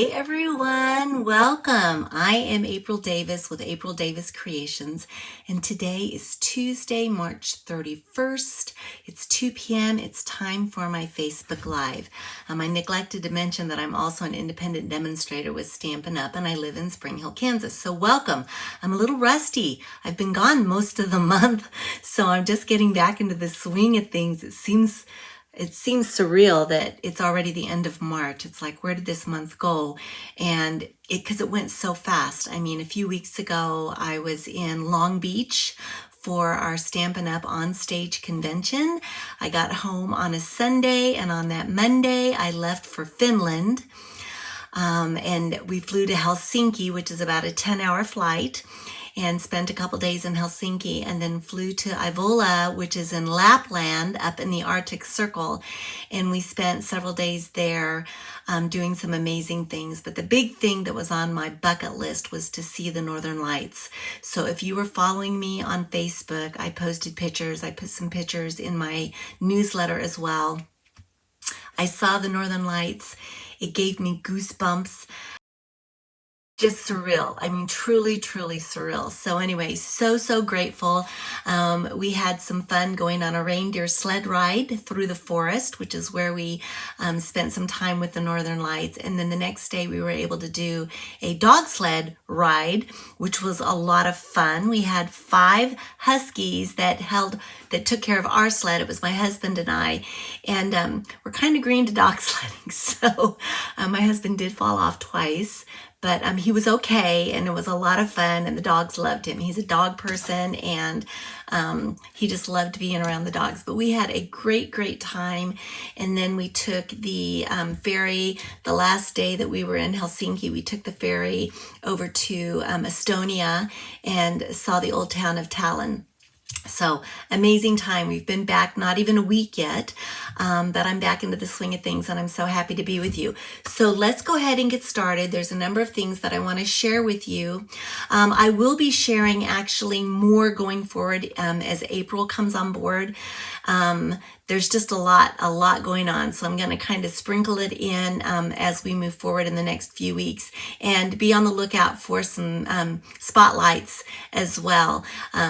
Hey everyone, welcome. I am April Davis with April Davis Creations, and today is Tuesday, March 31st. It's 2 p.m. It's time for my Facebook Live. I neglected to mention that I'm also an independent demonstrator with Stampin' Up, and I live in Spring Hill, Kansas. So welcome. I'm a little rusty. I've been gone most of the month, so I'm just getting back into the swing of things. It seems surreal that it's already the end of March. It's like, where did this month go? And because it went so fast. I mean, a few weeks ago, I was in Long Beach for our Stampin' Up! On Stage convention. I got home on a Sunday, and on that Monday, I left for Finland. And we flew to Helsinki, which is about a 10-hour flight, and spent a couple days in Helsinki, and then flew to Ivola, which is in Lapland up in the Arctic Circle, and we spent several days there doing some amazing things. But the big thing that was on my bucket list was to see the Northern Lights. So if you were following me on Facebook, I posted pictures. I put some pictures in my newsletter as well. I saw the Northern Lights. It gave me goosebumps. Just surreal. I mean, truly, truly surreal. So anyway, so grateful. We had some fun going on a reindeer sled ride through the forest, which is where we spent some time with the Northern Lights. And then the next day we were able to do a dog sled ride, which was a lot of fun. We had 5 huskies that took care of our sled. It was my husband and I, and we're kind of green to dog sledding. So my husband did fall off twice, but he was okay, and it was a lot of fun, and the dogs loved him. He's a dog person, and he just loved being around the dogs. But we had a great time, and then we took the ferry. The last day that we were in Helsinki, we took the ferry over to Estonia and saw the old town of Tallinn. So amazing time. We've been back not even a week yet, but I'm back into the swing of things, and I'm so happy to be with you. So let's go ahead and get started. There's a number of things that I want to share with you. I will be sharing actually more going forward as April comes on board. There's just a lot going on. So I'm going to kind of sprinkle it in as we move forward in the next few weeks, and be on the lookout for some spotlights as well,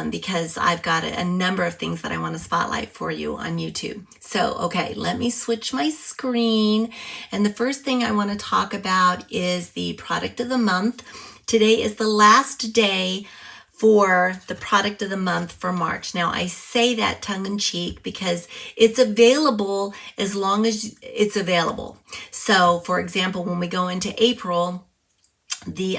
because I've got a number of things that I want to spotlight for you on YouTube. So, okay, let me switch my screen. And the first thing I want to talk about is the product of the month. Today is the last day for the product of the month for March. Now, I say that tongue-in-cheek because it's available as long as it's available. So, for example, when we go into April, the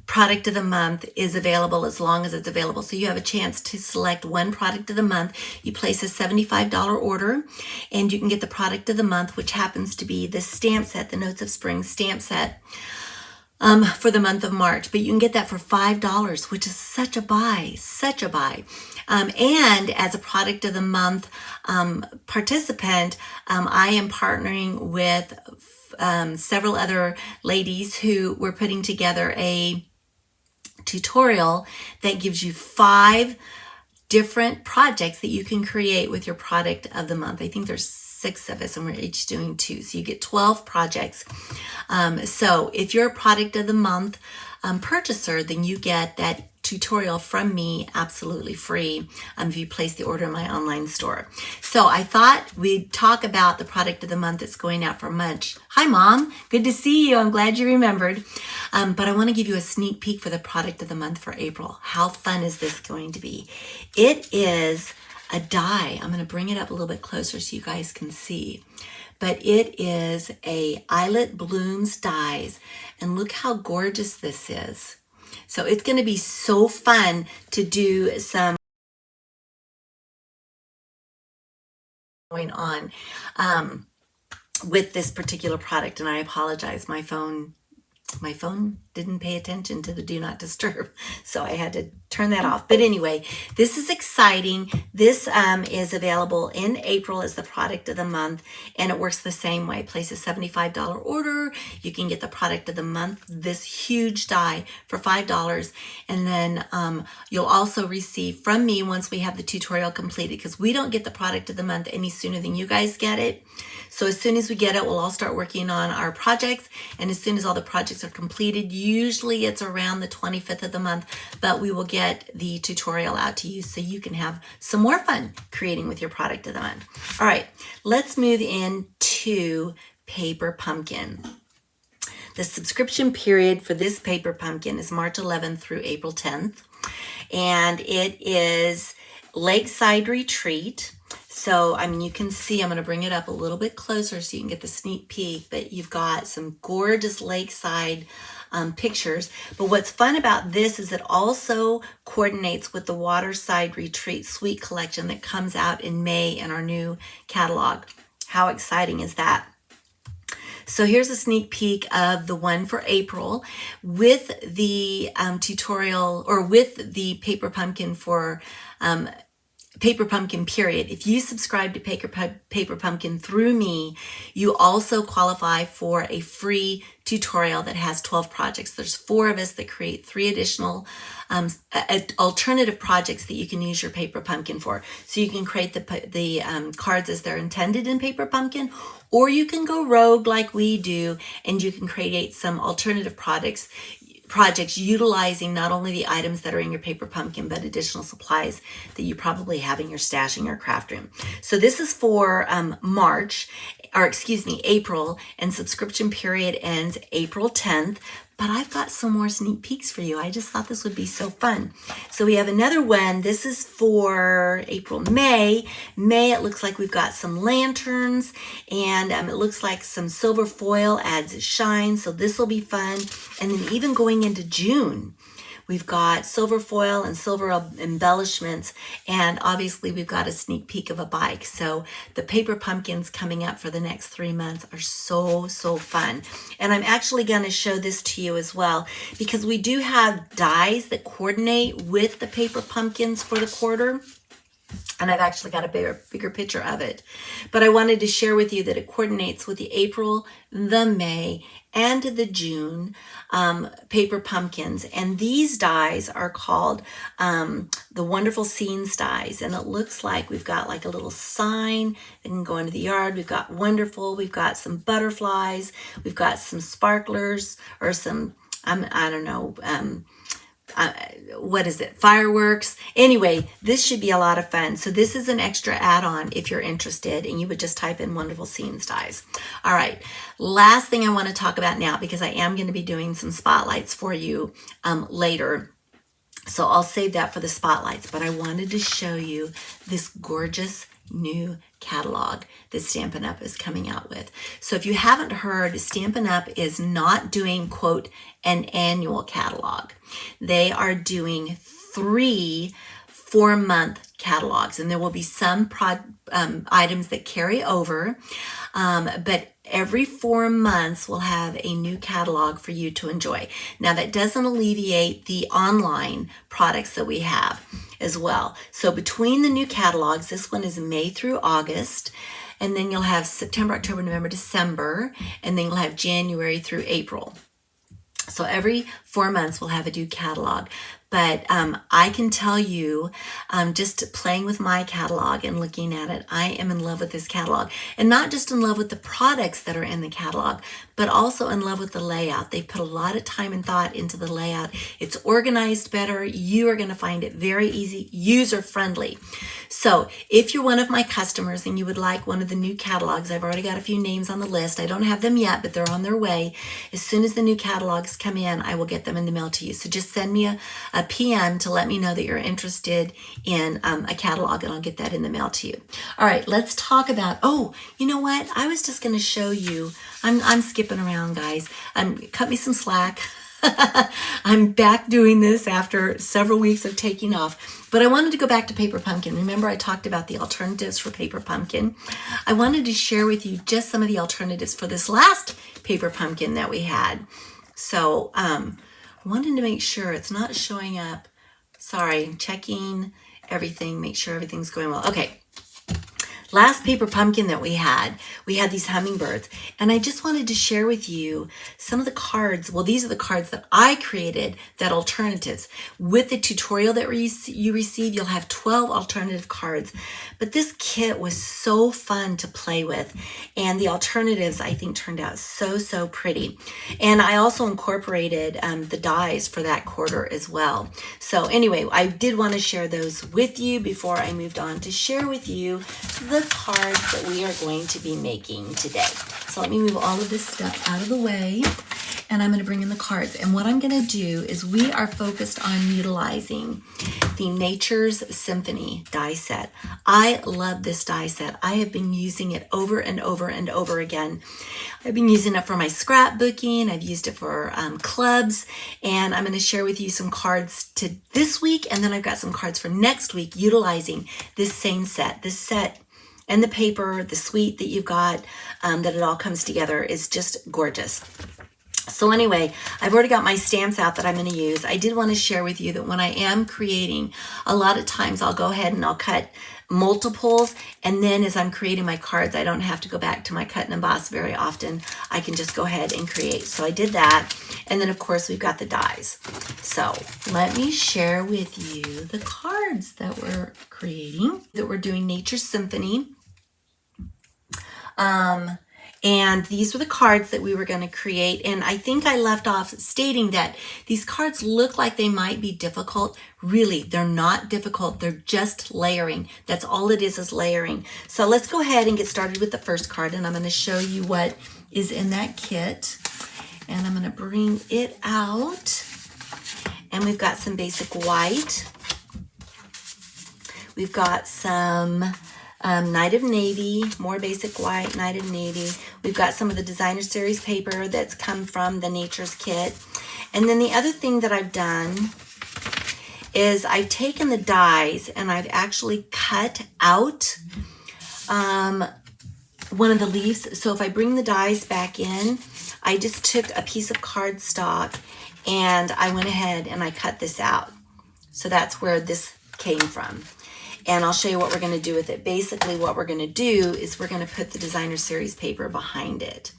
product of the month is available as long as it's available. So you have a chance to select one product of the month. You place a $75 order, and you can get the product of the month, which happens to be the stamp set, the Notes of Spring stamp set, for the month of March. But you can get that for $5, which is such a buy. And as a product of the month participant, I am partnering with several other ladies who were putting together a tutorial that gives you 5 different projects that you can create with your product of the month. I think there's 6 of us, and we're each doing 2. So you get 12 projects. So if you're a product of the month purchaser, then you get that tutorial from me absolutely free if you place the order in my online store. So I thought we'd talk about the product of the month that's going out for March. Hi, Mom. Good to see you. I'm glad you remembered. But I want to give you a sneak peek for the product of the month for April. How fun is this going to be? It is a die. I'm going to bring it up a little bit closer so you guys can see. But it is a Eyelet Blooms dies. And look how gorgeous this is. So it's going to be so fun to do some going on with this particular product. And I apologize, my phone My phone didn't pay attention to the do not disturb, so I had to turn that off. But anyway, this is exciting. This is available in April as the product of the month, and it works the same way. Place a $75 order. You can get the product of the month, this huge die, for $5. And then you'll also receive from me once we have the tutorial completed, because we don't get the product of the month any sooner than you guys get it. So as soon as we get it, we'll all start working on our projects. And as soon as all the projects are completed, usually it's around the 25th of the month, but we will get the tutorial out to you so you can have some more fun creating with your product of the month. All right, let's move into Paper Pumpkin. The subscription period for this Paper Pumpkin is March 11th through April 10th. And it is Lakeside Retreat. So, I mean, you can see, I'm going to bring it up a little bit closer so you can get the sneak peek, but you've got some gorgeous lakeside pictures. But what's fun about this is it also coordinates with the Waterside Retreat Suite collection that comes out in May in our new catalog. How exciting is that? So here's a sneak peek of the one for April with the tutorial, or with the Paper Pumpkin for Paper Pumpkin period. If you subscribe to Paper Pumpkin through me, you also qualify for a free tutorial that has 12 projects. There's 4 of us that create 3 additional alternative projects that you can use your Paper Pumpkin for. So you can create the cards as they're intended in Paper Pumpkin, or you can go rogue like we do, and you can create some alternative projects utilizing not only the items that are in your Paper Pumpkin, but additional supplies that you probably have in your stash in your craft room. So this is for April, and subscription period ends April 10th. But I've got some more sneak peeks for you. I just thought this would be so fun. So we have another one. This is for May. It looks like we've got some lanterns, and it looks like some silver foil adds shine. So this will be fun. And then even going into June, we've got silver foil and silver embellishments, and obviously we've got a sneak peek of a bike. So the Paper Pumpkins coming up for the next 3 months are so fun. And I'm actually going to show this to you as well, because we do have dies that coordinate with the Paper Pumpkins for the quarter. And I've actually got a bigger picture of it. But I wanted to share with you that it coordinates with the April, the May, and the June Paper Pumpkins. And these dies are called the Wonderful Scenes dies. And it looks like we've got like a little sign that can go into the yard. We've got wonderful. We've got some butterflies. We've got some sparklers, or some, I don't know, what is it? Fireworks. Anyway, this should be a lot of fun. So this is an extra add-on if you're interested, and you would just type in Wonderful Scenes dies. All right. Last thing I want to talk about now, because I am going to be doing some spotlights for you later. So I'll save that for the spotlights, but I wanted to show you this gorgeous new catalog that Stampin' Up! Is coming out with. So if you haven't heard, Stampin' Up! Is not doing, quote, an annual catalog. They are doing 3 4-month catalogs, and there will be some items that carry over, but every 4 months we'll have a new catalog for you to enjoy. Now that doesn't alleviate the online products that we have as well. So between the new catalogs, this one is May through August, and then you'll have September, October, November, December, and then you'll have January through April. So every 4 months we'll have a new catalog. But I can tell you, just playing with my catalog and looking at it, I am in love with this catalog. And not just in love with the products that are in the catalog, but also in love with the layout. They've put a lot of time and thought into the layout. It's organized better. You are going to find it very easy, user-friendly. So if you're one of my customers and you would like one of the new catalogs, I've already got a few names on the list. I don't have them yet, but they're on their way. As soon as the new catalogs come in, I will get them in the mail to you. So just send me a PM to let me know that you're interested in a catalog, and I'll get that in the mail to you. All right, let's talk about, oh, you know what? I was just going to show you, I'm skipping around, guys. Cut me some slack. I'm back doing this after several weeks of taking off, but I wanted to go back to Paper Pumpkin. Remember, I talked about the alternatives for Paper Pumpkin. I wanted to share with you just some of the alternatives for this last Paper Pumpkin that we had. So wanted to make sure it's not showing up. Sorry, checking everything, make sure everything's going well. Okay. Last paper pumpkin that we had these hummingbirds, and I just wanted to share with you some of the cards. Well, these are the cards that I created, that alternatives. With the tutorial that you receive, you'll have 12 alternative cards, but this kit was so fun to play with, and the alternatives I think turned out so pretty. And I also incorporated the dies for that quarter as well. So anyway, I did want to share those with you before I moved on to share with you the cards that we are going to be making today. So let me move all of this stuff out of the way, and I'm going to bring in the cards. And what I'm going to do is we are focused on utilizing the Nature's Symphony die set. I love this die set. I have been using it over and over and over again. I've been using it for my scrapbooking. I've used it for clubs, and I'm going to share with you some cards to this week, and then I've got some cards for next week utilizing this same set. This set and the paper, the suite that you've got, that it all comes together is just gorgeous. So anyway, I've already got my stamps out that I'm going to use. I did want to share with you that when I am creating, a lot of times I'll go ahead and I'll cut multiples, and then as I'm creating my cards, I don't have to go back to my cut and emboss very often. I can just go ahead and create. So I did that, and then of course we've got the dies. So let me share with you the cards that we're creating, that we're doing Nature's Symphony. And these were the cards that we were going to create. And I think I left off stating that these cards look like they might be difficult. Really, they're not difficult. They're just layering. That's all it is layering. So let's go ahead and get started with the first card. And I'm going to show you what is in that kit. And I'm going to bring it out. And we've got some basic white. We've got some Night of Navy, more basic white, Night of Navy. We've got some of the designer series paper that's come from the Nature's kit. And then the other thing that I've done is I've taken the dies and I've actually cut out one of the leaves. So if I bring the dies back in, I just took a piece of cardstock and I went ahead and I cut this out. So that's where this came from. And I'll show you what we're going to do with it. Basically, what we're going to do is we're going to put the designer series paper behind it.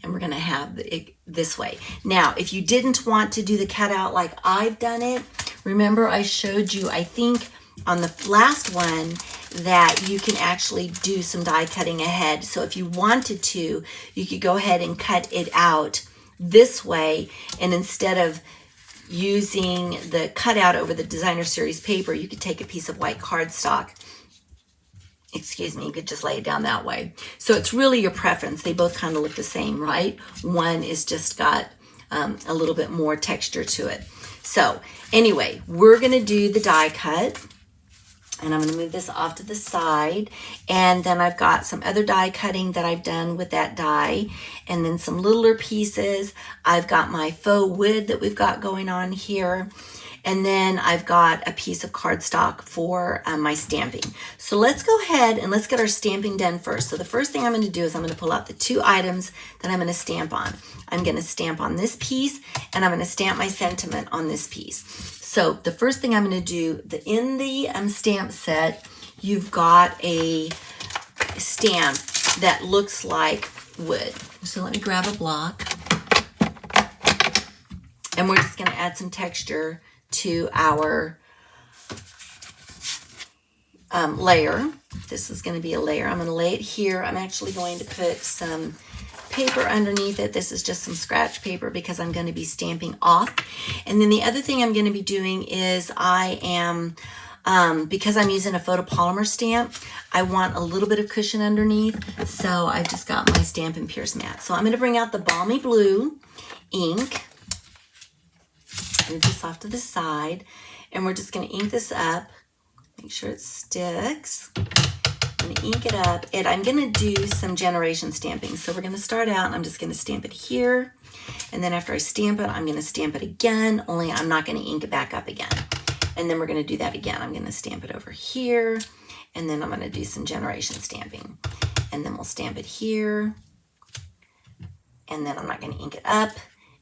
And we're going to have it this way. Now, if you didn't want to do the cutout like I've done it, remember I showed you, I think, on the last one, that you can actually do some die cutting ahead. So if you wanted to, you could go ahead and cut it out this way. And instead of using the cutout over the designer series paper, you could take a piece of white cardstock. Excuse me, you could just lay it down that way. So it's really your preference. They both kind of look the same, right? One is just got a little bit more texture to it. So anyway, we're going to do the die cut. And I'm going to move this off to the side. And then I've got some other die cutting that I've done with that die. And then some littler pieces. I've got my faux wood that we've got going on here. And then I've got a piece of cardstock for my stamping. So let's go ahead and let's get our stamping done first. So the first thing I'm going to do is I'm going to pull out the two items that I'm going to stamp on. I'm going to stamp on this piece, and I'm going to stamp my sentiment on this piece. So the first thing I'm going to do, in the stamp set, you've got a stamp that looks like wood. So let me grab a block. And we're just going to add some texture to our layer. This is going to be a layer. I'm going to lay it here. I'm actually going to put some paper underneath it. This is just some scratch paper because I'm going to be stamping off. And then the other thing I'm going to be doing is I am, because I'm using a photopolymer stamp, I want a little bit of cushion underneath. So I've just got my Stampin' Pierce mat. So I'm going to bring out the Balmy Blue ink. Move this off to the side. And we're just going to ink this up. Make sure it sticks. I'm going to ink it up, and I'm going to do some generation stamping. So we're going to start out, and I'm just going to stamp it here. And then after I stamp it, I'm going to stamp it again, only I'm not going to ink it back up again. And then we're going to do that again. I'm going to stamp it over here, and then I'm going to do some generation stamping. And then we'll stamp it here. And then I'm not going to ink it up.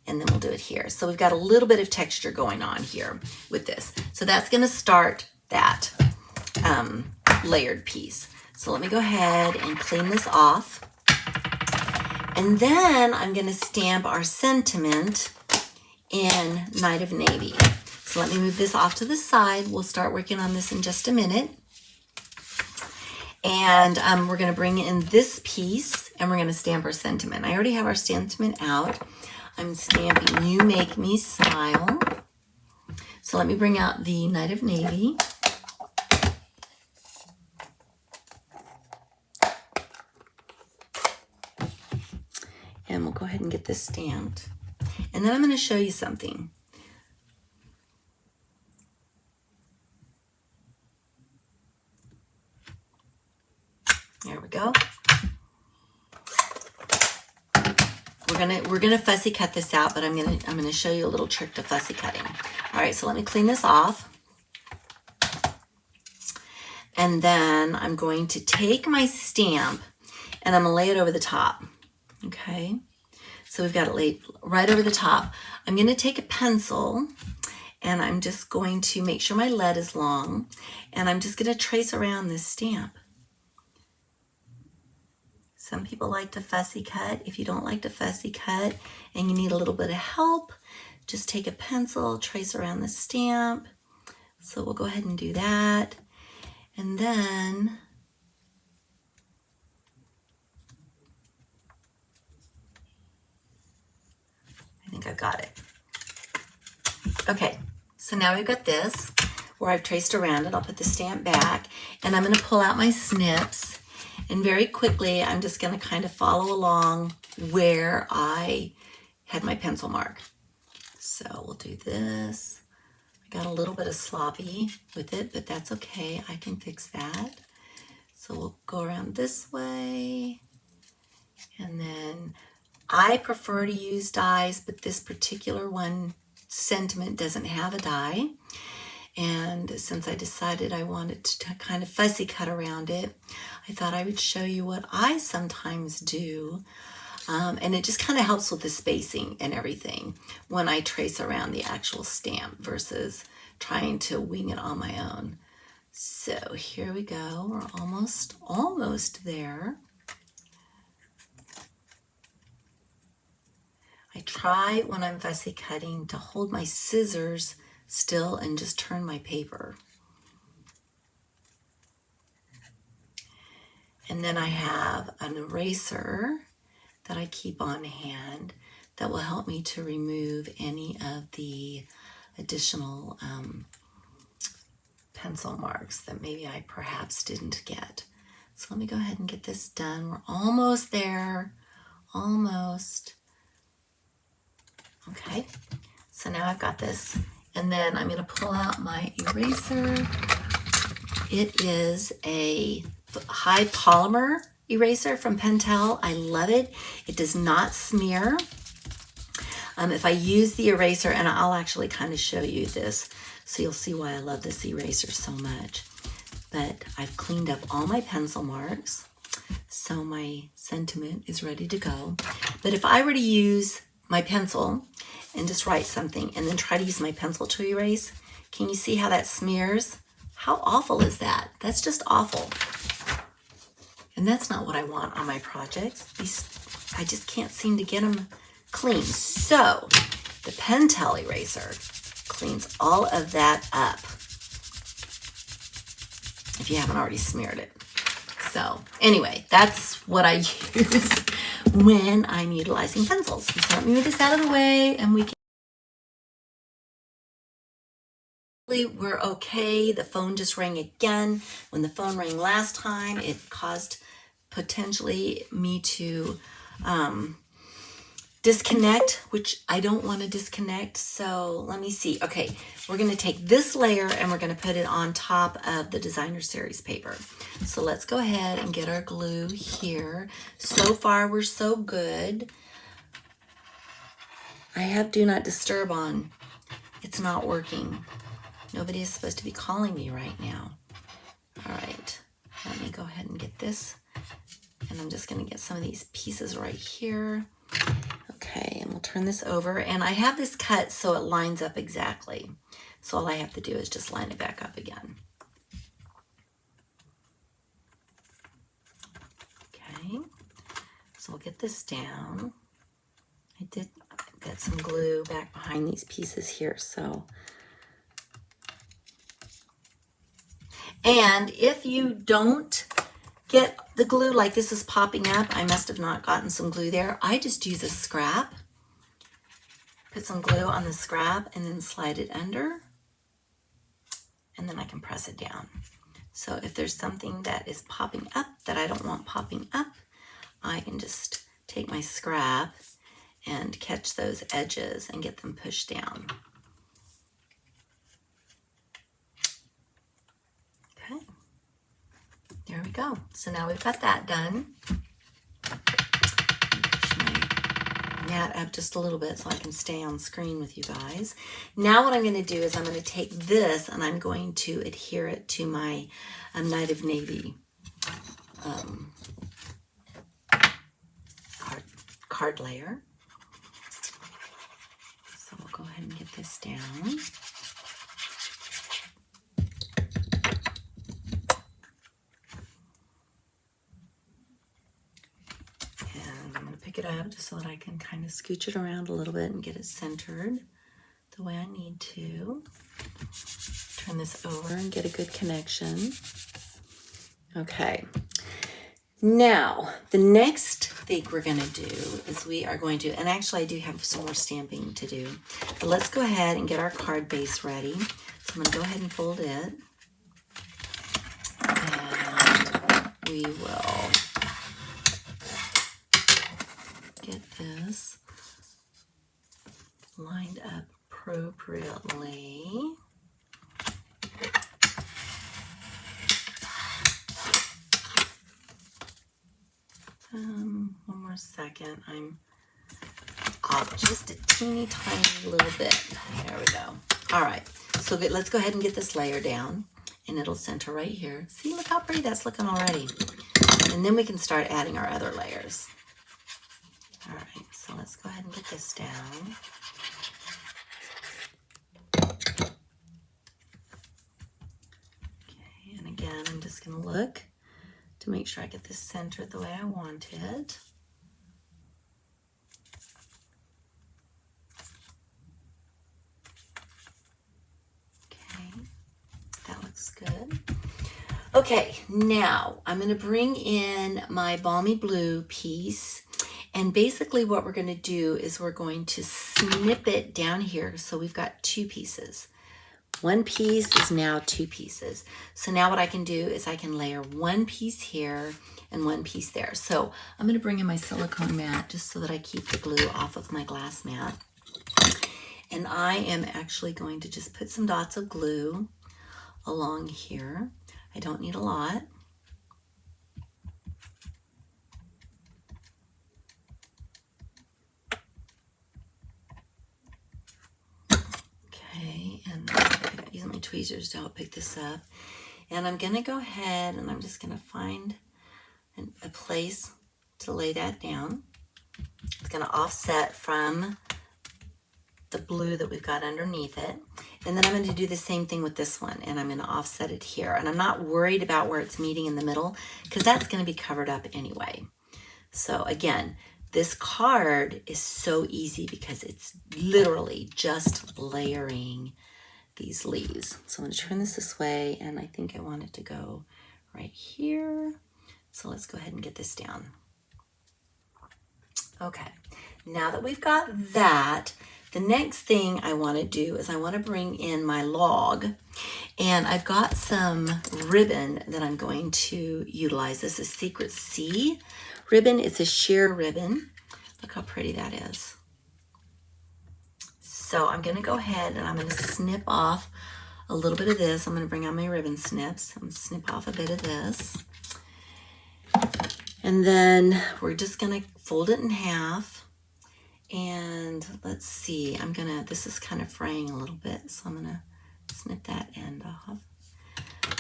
and then we'll do it here. So we've got a little bit of texture going on here with this. So that's gonna start that layered piece. So let me go ahead and clean this off. And then I'm gonna stamp our sentiment in Night of Navy. So let me move this off to the side. We'll start working on this in just a minute. And we're gonna bring in this piece and we're gonna stamp our sentiment. I already have our sentiment out. I'm stamping You Make Me Smile. So let me bring out the Night of Navy. And we'll go ahead and get this stamped. And then I'm going to show you something. There we go. We're gonna fussy cut this out, but I'm gonna show you a little trick to fussy cutting. All right, so let me clean this off. And then I'm going to take my stamp and I'm gonna lay it over the top. Okay, so we've got it laid right over the top. I'm gonna take a pencil and I'm just going to make sure my lead is long, and I'm just gonna trace around this stamp. Some people like to fussy cut. If you don't like to fussy cut and you need a little bit of help, just take a pencil, trace around the stamp. So we'll go ahead and do that. And then I think I've got it. Okay, so now we've got this where I've traced around it. I'll put the stamp back and I'm gonna pull out my snips, and very quickly I'm just gonna kind of follow along where I had my pencil mark. So we'll do this. I got a little bit of sloppy with it, but that's okay, I can fix that. So we'll go around this way, and then I prefer to use dies, but this particular one, Sentiment, doesn't have a die. And since I decided I wanted to kind of fussy cut around it, I thought I would show you what I sometimes do. And it just kind of helps with the spacing and everything when I trace around the actual stamp versus trying to wing it on my own. So here we go, we're almost there. I try when I'm fussy cutting to hold my scissors still and just turn my paper. And then I have an eraser that I keep on hand that will help me to remove any of the additional pencil marks that maybe I perhaps didn't get. So let me go ahead and get this done. We're almost there, almost. Okay, so now I've got this, and then I'm gonna pull out my eraser. It is a high polymer eraser from Pentel. I love it. It does not smear. If I use the eraser, and I'll actually kind of show you this, so you'll see why I love this eraser so much. But I've cleaned up all my pencil marks, so my sentiment is ready to go. But if I were to use my pencil and just write something and then try to use my pencil to erase, can you see how that smears? How awful is that? That's just awful. And that's not what I want on my projects. I just can't seem to get them clean. So the Pentel eraser cleans all of that up if you haven't already smeared it. So anyway, that's what I use when I'm utilizing pencils. So let me move this out of the way and we're okay. The phone just rang again. When the phone rang last time, it caused potentially me to disconnect, which I don't want to disconnect. So let me see. Okay, we're going to take this layer and we're going to put it on top of the designer series paper. So let's go ahead and get our glue here. So far, we're so good. I have do not disturb on. It's not working. Nobody is supposed to be calling me right now. All right, let me go ahead and get this. And I'm just going to get some of these pieces right here. Okay, and we'll turn this over. And I have this cut so it lines up exactly. So all I have to do is just line it back up again. Okay, so we'll get this down. I did get some glue back behind these pieces here, so. And if you don't get the glue like this is popping up, I must have not gotten some glue there. I just use a scrap, put some glue on the scrap and then slide it under, and then I can press it down. So if there's something that is popping up that I don't want popping up, I can just take my scrap and catch those edges and get them pushed down. Okay, there we go. So now we've got that done. Push my mat up just a little bit so I can stay on screen with you guys. Now what I'm going to do is I'm going to take this and I'm going to adhere it to my Night of Navy card layer. So we'll go ahead and get this down. And I'm going to pick it up just so that I can kind of scooch it around a little bit and get it centered the way I need to. Turn this over and get a good connection. Okay. Now, the next thing we're going to do is we are going to, and actually I do have some more stamping to do, but let's go ahead and get our card base ready. So I'm going to go ahead and fold it. And we will get this lined up appropriately. One more second. I'm off just a teeny tiny little bit. There we go. All right. So let's go ahead and get this layer down and it'll center right here. See, look how pretty that's looking already. And then we can start adding our other layers. All right. So let's go ahead and get this down. Okay. And again, I'm just going to look to make sure I get this centered the way I want it. Okay, that looks good. Okay, now I'm going to bring in my Balmy Blue piece, and basically what we're going to do is we're going to snip it down here. So we've got two pieces. One piece is now two pieces. So now what I can do is I can layer one piece here and one piece there. So I'm going to bring in my silicone mat just so that I keep the glue off of my glass mat. And I am actually going to just put some dots of glue along here. I don't need a lot. Okay, and I'm using my tweezers to help pick this up. And I'm going to go ahead and I'm just going to find a place to lay that down. It's going to offset from the blue that we've got underneath it. And then I'm going to do the same thing with this one, and I'm going to offset it here. And I'm not worried about where it's meeting in the middle because that's going to be covered up anyway. So again, this card is so easy because it's literally just layering these leaves. So I'm going to turn this way, and I think I want it to go right here. So let's go ahead and get this down. Okay, now that we've got that, the next thing I want to do is I want to bring in my log, and I've got some ribbon that I'm going to utilize. This is Secret Sea ribbon. It's a sheer ribbon. Look how pretty that is. So I'm going to go ahead and I'm going to snip off a little bit of this. I'm going to bring out my ribbon snips. I'm going to snip off a bit of this. And then we're just going to fold it in half. And let's see, this is kind of fraying a little bit, so I'm going to snip that end off.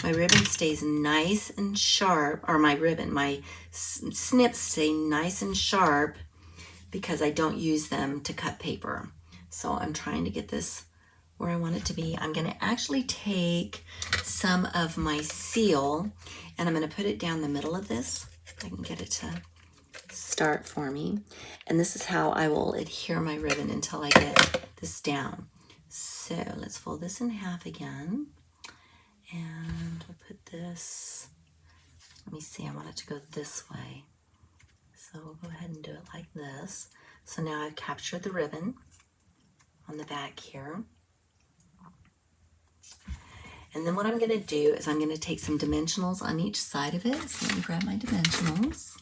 My ribbon stays nice and sharp, or my snips stay nice and sharp because I don't use them to cut paper. So I'm trying to get this where I want it to be. I'm going to actually take some of my seal and I'm going to put it down the middle of this. If I can get it to start for me. And this is how I will adhere my ribbon until I get this down. So let's fold this in half again. And we'll put this, let me see, I want it to go this way. So we'll go ahead and do it like this. So now I've captured the ribbon on the back here. And then what I'm going to do is I'm going to take some dimensionals on each side of it. So let me grab my dimensionals.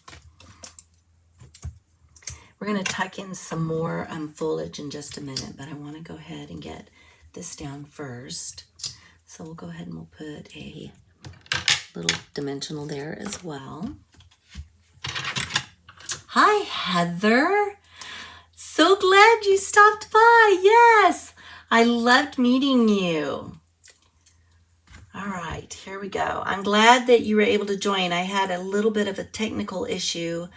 We're going to tuck in some more foliage in just a minute, but I want to go ahead and get this down first. So we'll go ahead and we'll put a little dimensional there as well. Hi, Heather. So glad you stopped by. Yes, I loved meeting you. All right, here we go. I'm glad that you were able to join. I had a little bit of a technical issue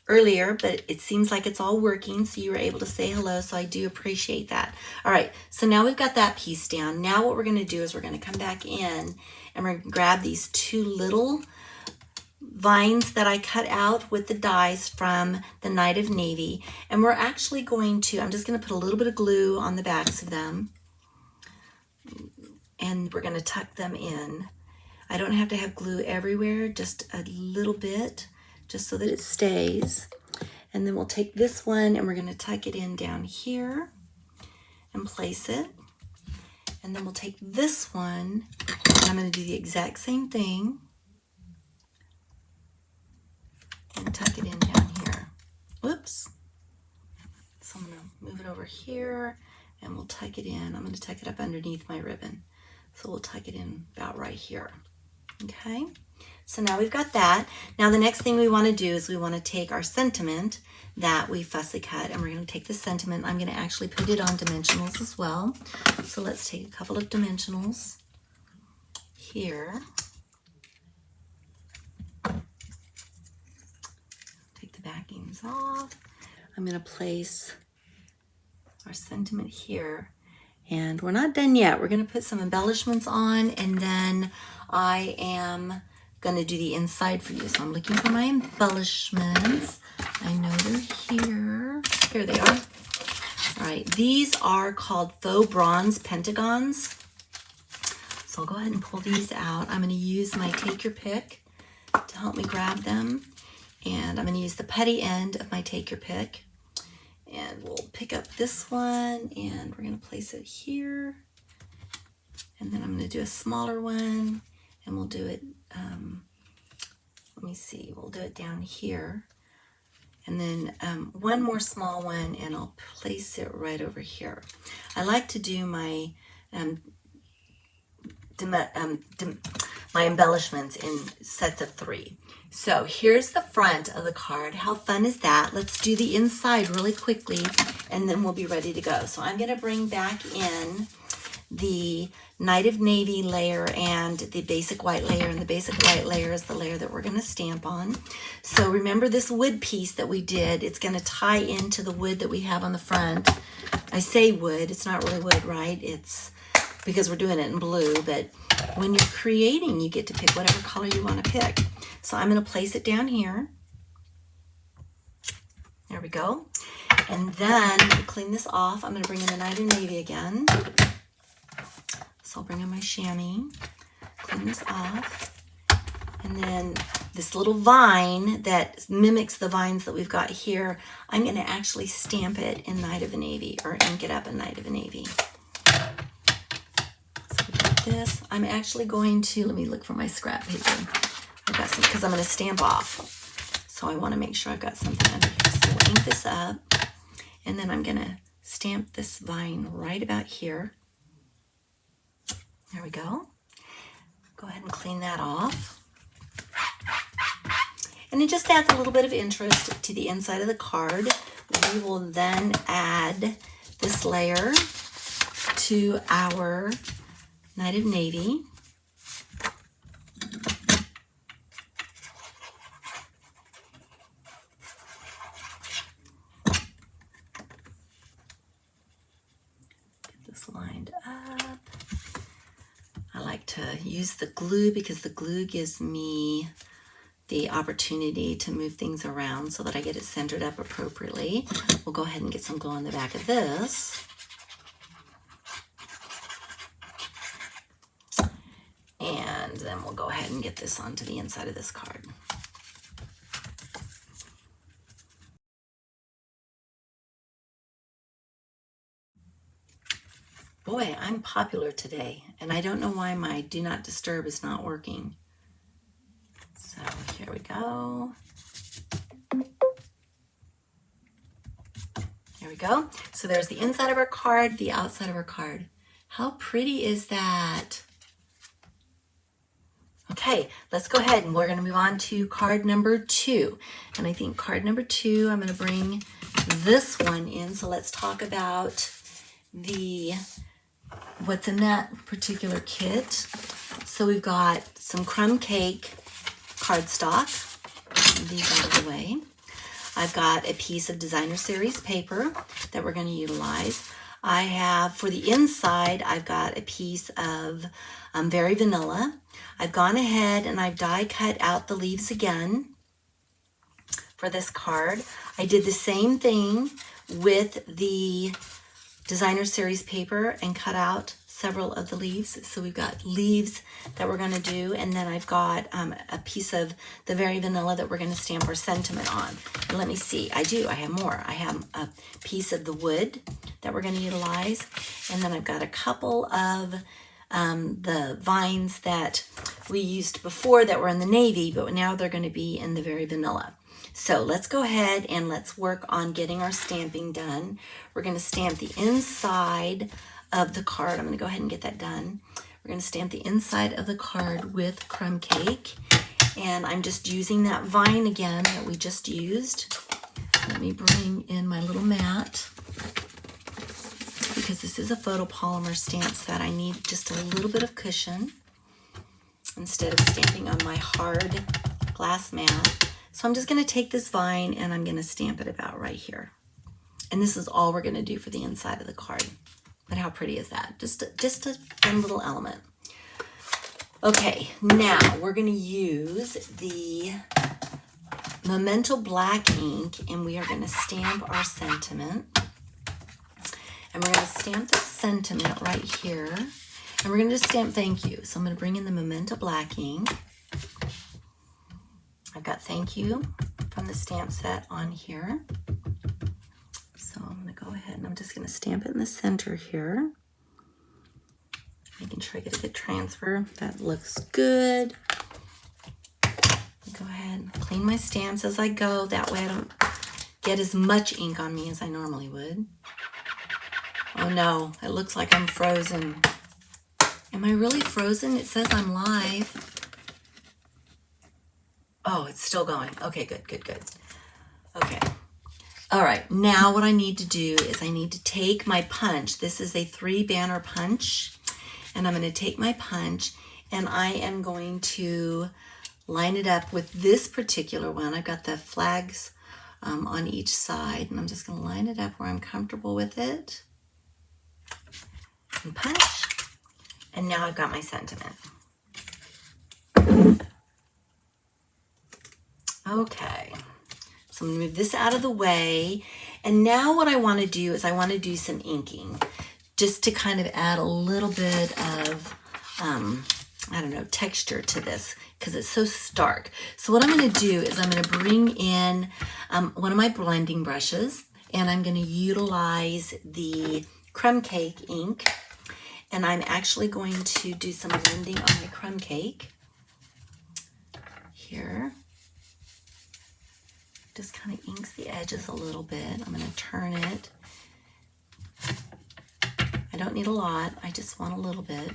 earlier, but it seems like it's all working, so you were able to say hello, so I do appreciate that. All right, so now we've got that piece down. Now what we're going to do is we're going to come back in and we're going to grab these two little vines that I cut out with the dies from the Night of Navy, and we're actually going to, I'm just going to put a little bit of glue on the backs of them, and we're going to tuck them in. I don't have to have glue everywhere, just a little bit, just so that it stays. And then we'll take this one and we're going to tuck it in down here and place it. And then we'll take this one and I'm going to do the exact same thing and tuck it in down here. Whoops. So I'm going to move it over here and we'll tuck it in. I'm going to tuck it up underneath my ribbon. So we'll tuck it in about right here. Okay, so now we've got that. Now the next thing we want to do is we want to take our sentiment that we fussy cut and we're going to take the sentiment. I'm going to actually put it on dimensionals as well. So let's take a couple of dimensionals here. Take the backings off. I'm going to place our sentiment here. And we're not done yet. We're going to put some embellishments on and then I am going to do the inside for you. So I'm looking for my embellishments. I know they're here. Here they are. All right, these are called faux bronze pentagons. So I'll go ahead and pull these out. I'm going to use my take your pick to help me grab them. And I'm going to use the putty end of my take your pick. And we'll pick up this one and we're going to place it here. And then I'm going to do a smaller one and we'll do it, let me see, we'll do it down here. And then one more small one and I'll place it right over here. I like to do my my embellishments in sets of 3. So here's the front of the card. How fun is that? Let's do the inside really quickly and then we'll be ready to go. So I'm going to bring back in the Night of Navy layer and the basic white layer, and the basic white layer is the layer that we're going to stamp on. So remember this wood piece that we did, it's going to tie into the wood that we have on the front. I say wood, it's not really wood, right? It's because we're doing it in blue, but when you're creating, you get to pick whatever color you want to pick. So I'm going to place it down here. There we go. And then to clean this off, I'm going to bring in the Night of Navy again. So I'll bring in my chamois, clean this off. And then this little vine that mimics the vines that we've got here, I'm going to actually stamp it in Night of the Navy, or ink it up in Night of the Navy. So we got this. I'm actually going to, let me look for my scrap paper. I've got some, because I'm going to stamp off. So I want to make sure I've got something under here. So we'll ink this up. And then I'm going to stamp this vine right about here. There we go. Go ahead and clean that off. And it just adds a little bit of interest to the inside of the card. We will then add this layer to our Night of Navy. this lined up. I like to use the glue because the glue gives me the opportunity to move things around so that I get it centered up appropriately. We'll go ahead and get some glue on the back of this. And then we'll go ahead and get this onto the inside of this card. Boy, I'm popular today, and I don't know why my Do Not Disturb is not working. So here we go. There we go. So there's the inside of our card, the outside of our card. How pretty is that? Okay, let's go ahead and we're going to move on to card number 2. And I think card number 2, I'm going to bring this one in. So let's talk about what's in that particular kit. So we've got some crumb cake cardstock. These out of the way. I've got a piece of designer series paper that we're going to utilize. I have, for the inside, I've got a piece of Very Vanilla. I've gone ahead and I've die cut out the leaves again for this card. I did the same thing with the designer series paper and cut out several of the leaves. So we've got leaves that we're going to do, and then I've got a piece of the Very Vanilla that we're going to stamp our sentiment on. And let me see, I have more. I have a piece of the wood that we're going to utilize, and then I've got a couple of the vines that we used before that were in the navy, but now they're going to be in the Very Vanilla. So let's go ahead and let's work on getting our stamping done. We're going to stamp the inside of the card. I'm going to go ahead and get that done. We're going to stamp the inside of the card with crumb cake. And I'm just using that vine again that we just used. Let me bring in my little mat, because this is a photopolymer stamp set. I need just a little bit of cushion instead of stamping on my hard glass mat. So I'm just going to take this vine and I'm going to stamp it about right here. And this is all we're going to do for the inside of the card. But how pretty is that? Just a fun little element. Okay, now we're going to use the Memento black ink, and we are going to stamp our sentiment. And we're going to stamp the sentiment right here. And we're going to just stamp thank you. So I'm going to bring in the Memento black ink. I've got thank you from the stamp set on here. So I'm going to go ahead and I'm just going to stamp it in the center here. Making sure I get a good transfer. That looks good. Go ahead and clean my stamps as I go. That way I don't get as much ink on me as I normally would. Oh no, it looks like I'm frozen. Am I really frozen? It says I'm live. Oh, it's still going. Okay, good. Okay. All right, now what I need to do is I need to take my punch. This is a 3-banner punch, and I'm going to take my punch and I am going to line it up with this particular one. I've got the flags on each side, and I'm just going to line it up where I'm comfortable with it. And punch. And now I've got my sentiment. Okay. So I'm going to move this out of the way. And now what I want to do is I want to do some inking, just to kind of add a little bit of, I don't know, texture to this, because it's so stark. So what I'm going to do is I'm going to bring in one of my blending brushes, and I'm going to utilize the crumb cake ink. And I'm actually going to do some blending on my crumb cake here. Just kind of inks the edges a little bit. I'm going to turn it. I don't need a lot. I just want a little bit.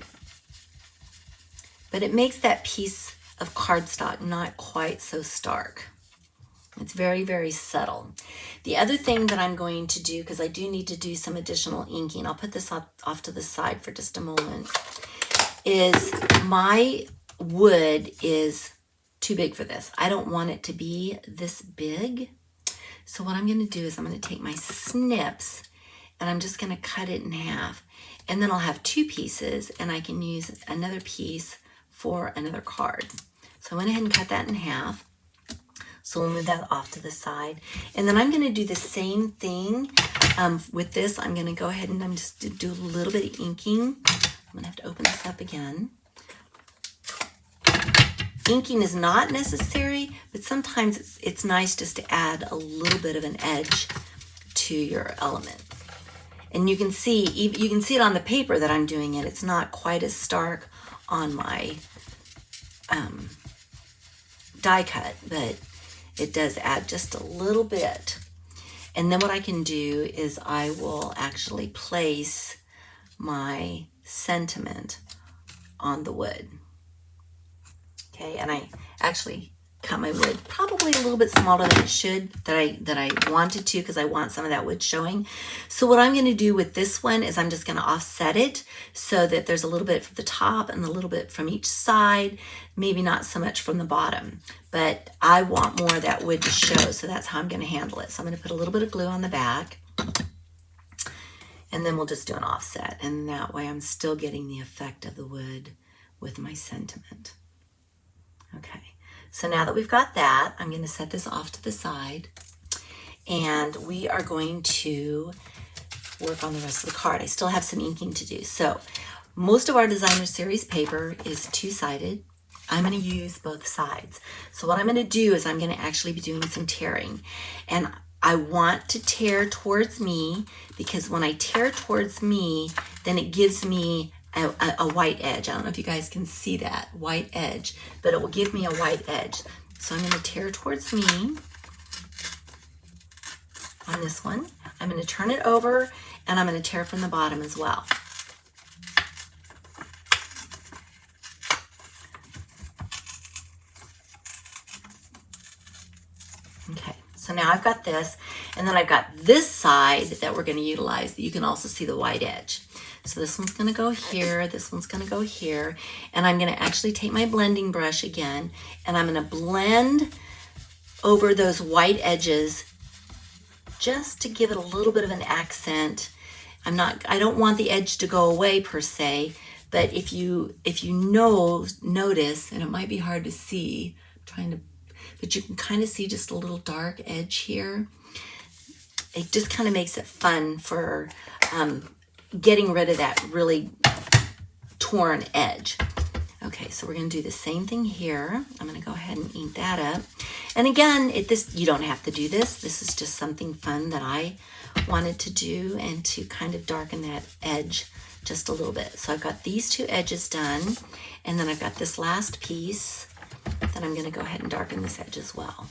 But it makes that piece of cardstock not quite so stark. It's very, very subtle. The other thing that I'm going to do, because I do need to do some additional inking, I'll put this off to the side for just a moment, is my wood is too big for this. I don't want it to be this big. So what I'm going to do is I'm going to take my snips and I'm just going to cut it in half. And then I'll have two pieces, and I can use another piece for another card. So I went ahead and cut that in half. So we'll move that off to the side. And then I'm going to do the same thing with this. I'm going to go ahead and I'm just do a little bit of inking. I'm going to have to open this up again. Inking is not necessary, but sometimes it's nice just to add a little bit of an edge to your element. And you can see it on the paper that I'm doing it. It's not quite as stark on my die cut, but it does add just a little bit. And then what I can do is I will actually place my sentiment on the wood. Okay, and I actually cut my wood probably a little bit smaller than it should, that I wanted to, because I want some of that wood showing. So what I'm going to do with this one is I'm just going to offset it so that there's a little bit from the top and a little bit from each side, maybe not so much from the bottom, but I want more of that wood to show, so that's how I'm going to handle it. So I'm going to put a little bit of glue on the back, and then we'll just do an offset, and that way I'm still getting the effect of the wood with my sentiment. Okay. So now that we've got that, I'm going to set this off to the side, and we are going to work on the rest of the card. I still have some inking to do. So most of our designer series paper is two-sided. I'm going to use both sides. So what I'm going to do is I'm going to actually be doing some tearing, and I want to tear towards me, because when I tear towards me, then it gives me a white edge. I don't know if you guys can see that white edge, but it will give me a white edge. So I'm going to tear towards me on this one. I'm going to turn it over, and I'm going to tear from the bottom as well. Okay, so now I've got this, and then I've got this side that we're going to utilize that you can also see the white edge. So this one's going to go here, this one's going to go here, and I'm going to actually take my blending brush again, and I'm going to blend over those white edges just to give it a little bit of an accent. I don't want the edge to go away per se, but if you notice, and it might be hard to see, but you can kind of see just a little dark edge here. It just kind of makes it fun for getting rid of that really torn edge. Okay, so we're going to do the same thing here. I'm going to go ahead and ink that up. And again, you don't have to do this. This is just something fun that I wanted to do, and to kind of darken that edge just a little bit. So I've got these two edges done, and then I've got this last piece that I'm going to go ahead and darken this edge as well.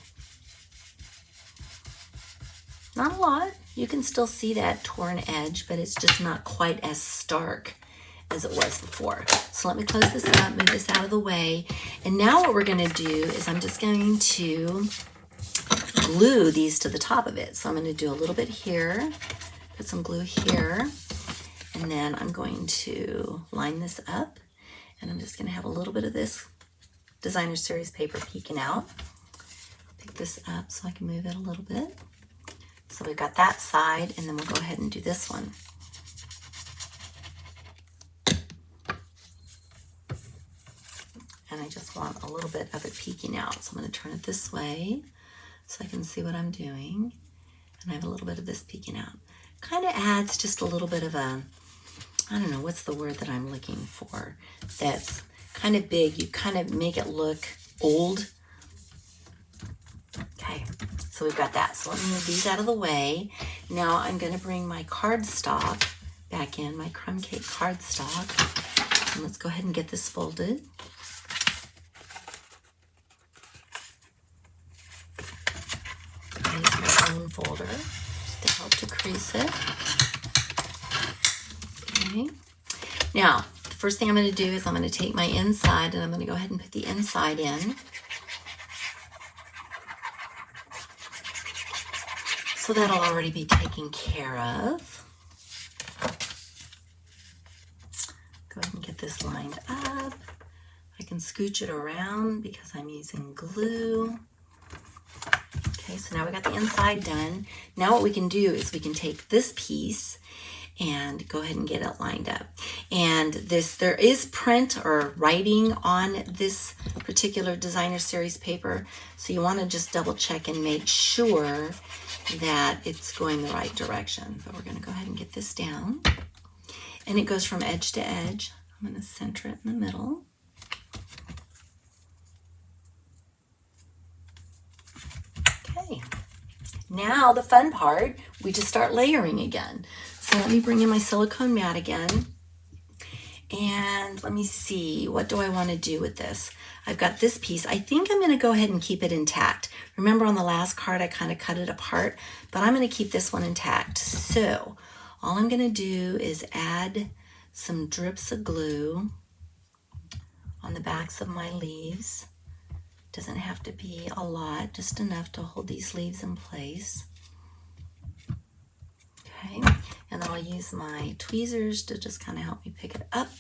Not a lot. You can still see that torn edge, but it's just not quite as stark as it was before. So let me close this up, move this out of the way. And now what we're going to do is I'm just going to glue these to the top of it. So I'm going to do a little bit here, put some glue here, and then I'm going to line this up, and I'm just going to have a little bit of this designer series paper peeking out. Pick this up so I can move it a little bit. So we've got that side, and then we'll go ahead and do this one. And I just want a little bit of it peeking out. So I'm going to turn it this way so I can see what I'm doing. And I have a little bit of this peeking out. Kind of adds just a little bit of a, I don't know, what's the word that I'm looking for? That's kind of big. You kind of make it look old. Okay, so we've got that. So let me move these out of the way. Now I'm going to bring my cardstock back in, my crumb cake cardstock. And let's go ahead and get this folded. Use my own folder to help to crease it. Okay. Now, the first thing I'm going to do is I'm going to take my inside, and I'm going to go ahead and put the inside in. So that'll already be taken care of. Go ahead and get this lined up. I can scooch it around because I'm using glue. Okay, so now we got the inside done. Now what we can do is we can take this piece, and go ahead and get it lined up. And there is print or writing on this particular designer series paper, so you want to just double check and make sure that it's going the right direction. But we're going to go ahead and get this down, and it goes from edge to edge. I'm going to center it in the middle. Okay, now the fun part, we just start layering again. So let me bring in my silicone mat again, and let me see, what do I want to do with this? I've got this piece. I think I'm going to go ahead and keep it intact. Remember on the last card I kind of cut it apart, but I'm going to keep this one intact. So all I'm going to do is add some drips of glue on the backs of my leaves. Doesn't have to be a lot, just enough to hold these leaves in place. Okay, and then I'll use my tweezers to just kind of help me pick it up.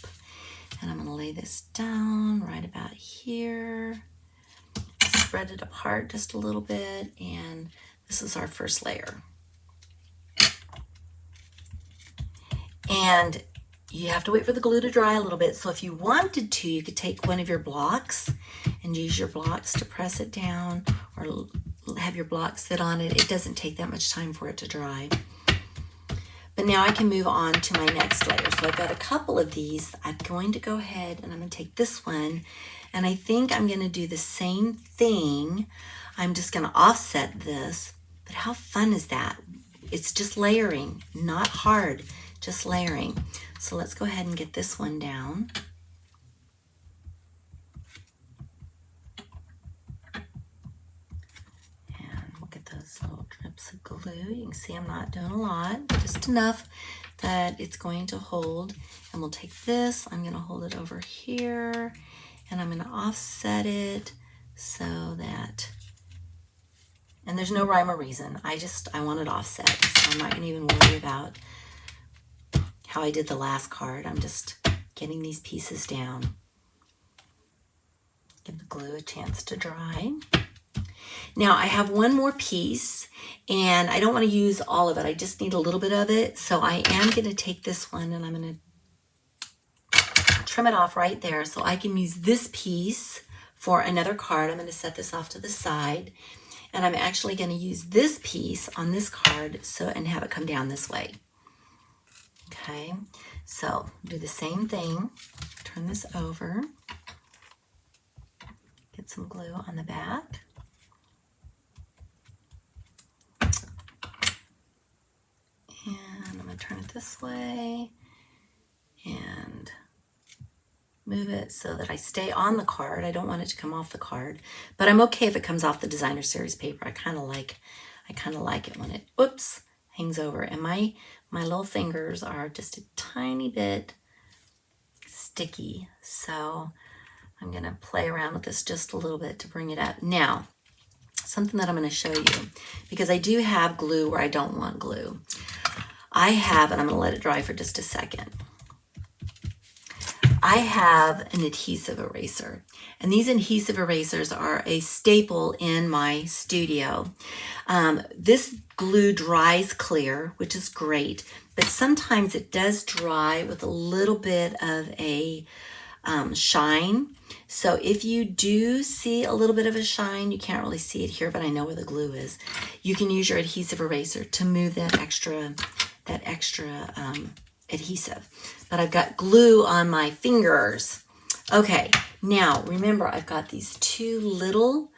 And I'm going to lay this down right about here. Spread it apart just a little bit, and this is our first layer. And you have to wait for the glue to dry a little bit. So if you wanted to, you could take one of your blocks and use your blocks to press it down, or have your blocks sit on it. It doesn't take that much time for it to dry. But now I can move on to my next layer. So I've got a couple of these. I'm going to go ahead and I'm going to take this one, and I think I'm going to do the same thing. I'm just going to offset this. But how fun is that? It's just layering, not hard, just layering. So let's go ahead and get this one down. Those little drips of glue. You can see I'm not doing a lot, just enough that it's going to hold. And we'll take this, I'm going to hold it over here, and I'm going to offset it so that, and there's no rhyme or reason, I want it offset, so I'm not going to even worry about how I did the last card. I'm just getting these pieces down. Give the glue a chance to dry. Now I have one more piece, and I don't want to use all of it. I just need a little bit of it. So I am going to take this one and I'm going to trim it off right there so I can use this piece for another card. I'm going to set this off to the side, and I'm actually going to use this piece on this card and have it come down this way. Okay, so do the same thing. Turn this over. Get some glue on the back. And I'm going to turn it this way and move it so that I stay on the card. I don't want it to come off the card, but I'm okay if it comes off the designer series paper. I kind of like it when it, oops, hangs over. And my little fingers are just a tiny bit sticky. So I'm going to play around with this just a little bit to bring it up. Now, something that I'm going to show you, because I do have glue where I don't want glue. I have, and I'm going to let it dry for just a second. I have an adhesive eraser, and these adhesive erasers are a staple in my studio. This glue dries clear, which is great, but sometimes it does dry with a little bit of a shine. So if you do see a little bit of a shine, you can't really see it here, but I know where the glue is. You can use your adhesive eraser to move that extra adhesive. But I've got glue on my fingers. Okay, now remember I've got these two little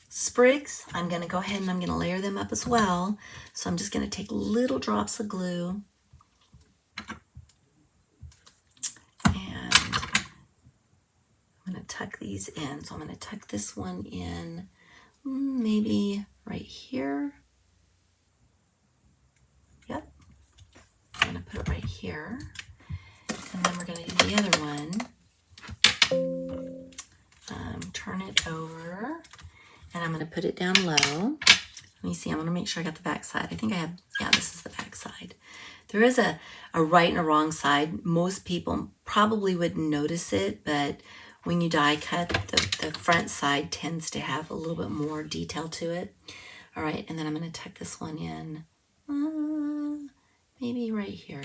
sprigs. I'm going to go ahead and I'm going to layer them up as well. So I'm just going to take little drops of glue and I'm going to tuck these in. So I'm going to tuck this one in maybe right here. Yep. I'm going to put it right here. And then we're going to do the other one. Turn it over. And I'm going to put it down low. Let me see. I want to make sure I got the back side. I think I have, yeah, this is the back side. There is a right and a wrong side. Most people probably wouldn't notice it, but when you die cut, the front side tends to have a little bit more detail to it. All right, and then I'm going to tuck this one in. maybe right here.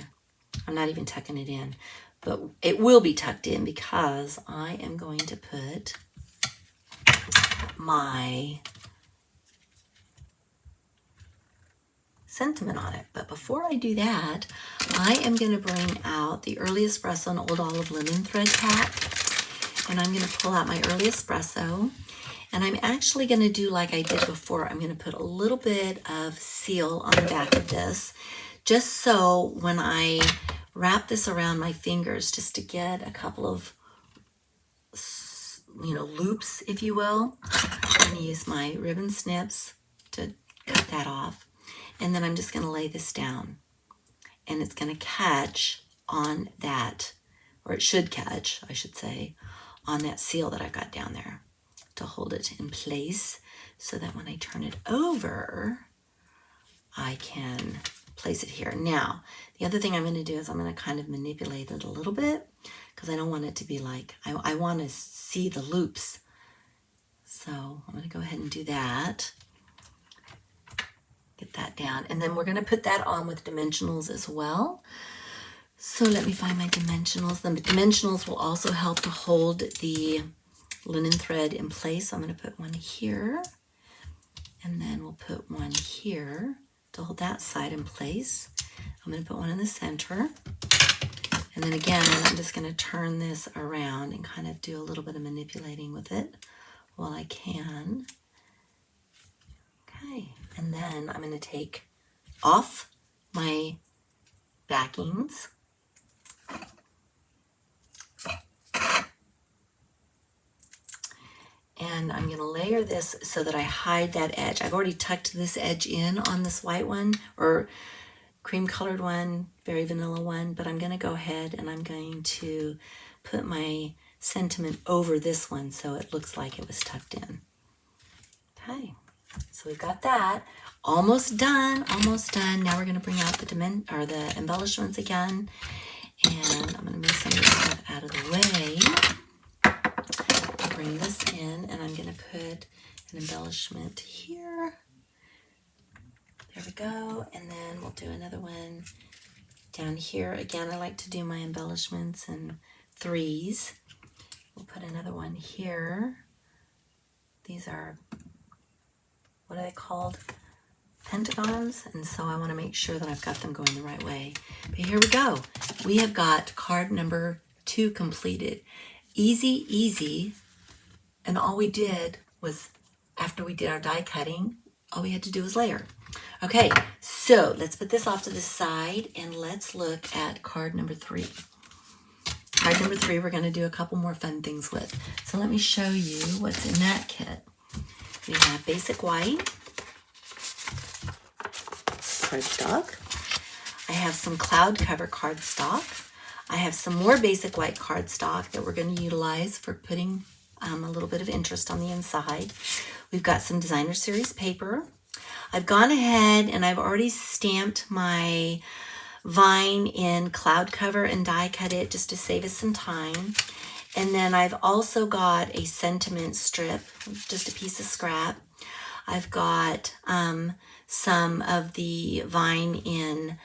I'm not even tucking it in, but it will be tucked in because I am going to put my sentiment on it. But before I do that, I am going to bring out the Early Espresso and Old Olive Linen Thread Pack. And I'm going to pull out my Early Espresso. And I'm actually going to do like I did before. I'm going to put a little bit of seal on the back of this, just so when I wrap this around my fingers, just to get a couple of, loops, if you will. I'm going to use my ribbon snips to cut that off. And then I'm just going to lay this down. And it's going to catch on that, or it should catch, I should say, on that seal that I've got down there to hold it in place so that when I turn it over, I can place it here. Now, the other thing I'm going to do is I'm going to kind of manipulate it a little bit because I don't want it to be like, I want to see the loops. So I'm going to go ahead and do that. Get that down. And then we're going to put that on with dimensionals as well. So let me find my dimensionals. The dimensionals will also help to hold the linen thread in place. So I'm going to put one here. And then we'll put one here to hold that side in place. I'm going to put one in the center. And then again, I'm just going to turn this around and kind of do a little bit of manipulating with it while I can. Okay, and then I'm going to take off my backings. And I'm going to layer this so that I hide that edge. I've already tucked this edge in on this white one, or cream colored one, very vanilla one, but I'm going to go ahead and I'm going to put my sentiment over this one so it looks like it was tucked in. Okay, so we've got that. Almost done, almost done. Now we're going to bring out the embellishments again. And I'm going to move some of this stuff out of the way. Bring this in, and I'm going to put an embellishment here. There we go. And then we'll do another one down here. Again, I like to do my embellishments in threes. We'll put another one here. These are, what are they called? Pentagons. And so I want to make sure that I've got them going the right way. But here we go. We have got card number 2 completed. Easy, easy. And all we did was, after we did our die cutting, all we had to do was layer. Okay, so let's put this off to the side and let's look at card number 3. Card number 3 we're going to do a couple more fun things with. So let me show you what's in that kit. We have basic white cardstock. I have some cloud cover cardstock. I have some more basic white cardstock that we're going to utilize for putting a little bit of interest on the inside. We've got some designer series paper. I've gone ahead and I've already stamped my vine in cloud cover and die cut it just to save us some time. And then I've also got a sentiment strip, just a piece of scrap. I've got some of the vine in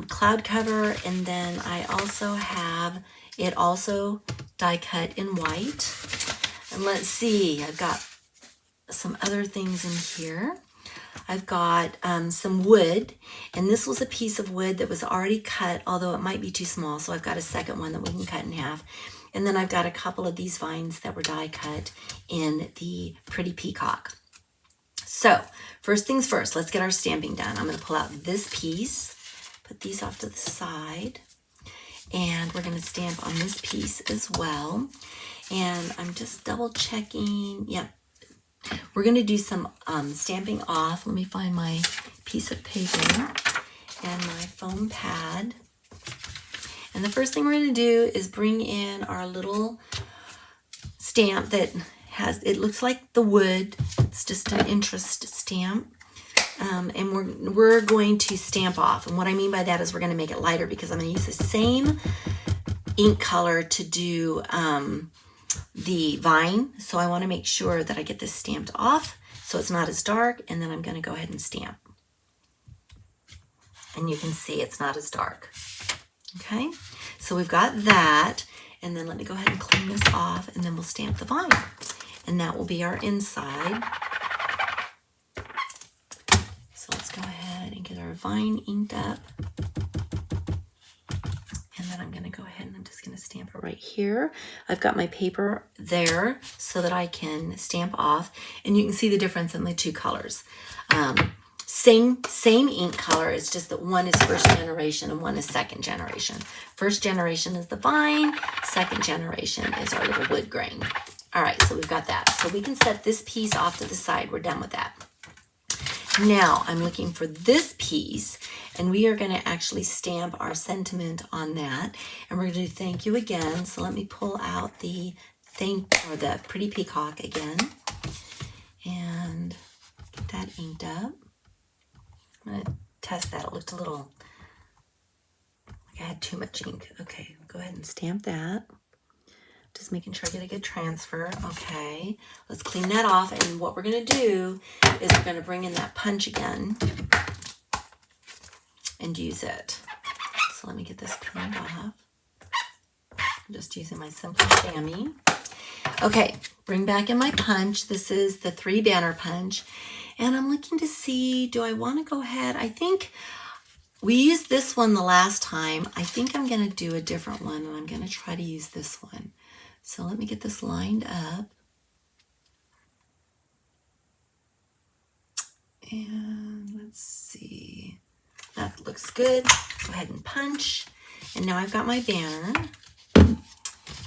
cloud cover, and then I also have it also die cut in white. And let's see, I've got some other things in here. I've got some wood, and this was a piece of wood that was already cut, although it might be too small, so I've got a second one that we can cut in half. And then I've got a couple of these vines that were die cut in the Pretty Peacock. So first things first, let's get our stamping done. I'm going to pull out this piece, put these off to the side, and we're going to stamp on this piece as well. And I'm just double checking. Yep. We're going to do some stamping off. Let me find my piece of paper and my foam pad. And the first thing we're going to do is bring in our little stamp that has, it looks like the wood. It's just an interest stamp. And we're going to stamp off. And what I mean by that is we're going to make it lighter because I'm going to use the same ink color to do the vine. So I want to make sure that I get this stamped off so it's not as dark, and then I'm going to go ahead and stamp. and you can see it's not as dark. Okay, so we've got that, and then let me go ahead and clean this off, and then we'll stamp the vine, and that will be our inside. So let's go ahead and get our vine inked up, and then I'm going to go ahead and I'm just going to stamp it right here. I've got my paper there so that I can stamp off, and you can see the difference in the two colors. Same ink color, it's just that one is first generation and one is second generation. First generation is the vine, second generation is our little wood grain. All right, so we've got that. So we can set this piece off to the side. We're done with that. Now I'm looking for this piece, and we are going to actually stamp our sentiment on that, and we're going to do thank you again. So let me pull out the the pretty peacock again and get that inked up. I'm going to test that. It looked a little like I had too much ink. Okay, go ahead and stamp that. Just making sure I get a good transfer. Okay, let's clean that off. And what we're going to do is we're going to bring in that punch again and use it. So let me get this cleaned off. I'm just using my simple chamois. Okay, bring back in my punch. This is the 3 banner punch. And I'm looking to see, do I want to go ahead? I think we used this one the last time. I think I'm going to do a different one, and I'm going to try to use this one. So let me get this lined up. And let's see. That looks good. Go ahead and punch. And now I've got my banner.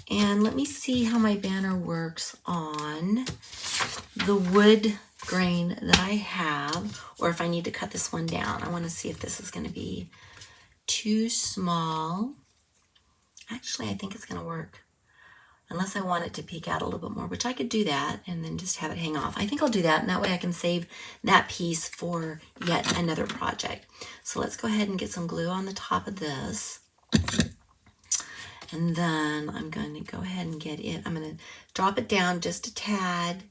And let me see how my banner works on the wood grain that I have, or if I need to cut this one down. I want to see if this is going to be too small. Actually, I think it's going to work, unless I want it to peek out a little bit more, which I could do that and then just have it hang off. I think I'll do that, and that way I can save that piece for yet another project. So let's go ahead and get some glue on the top of this. And then I'm going to go ahead and get it. I'm going to drop it down just a tad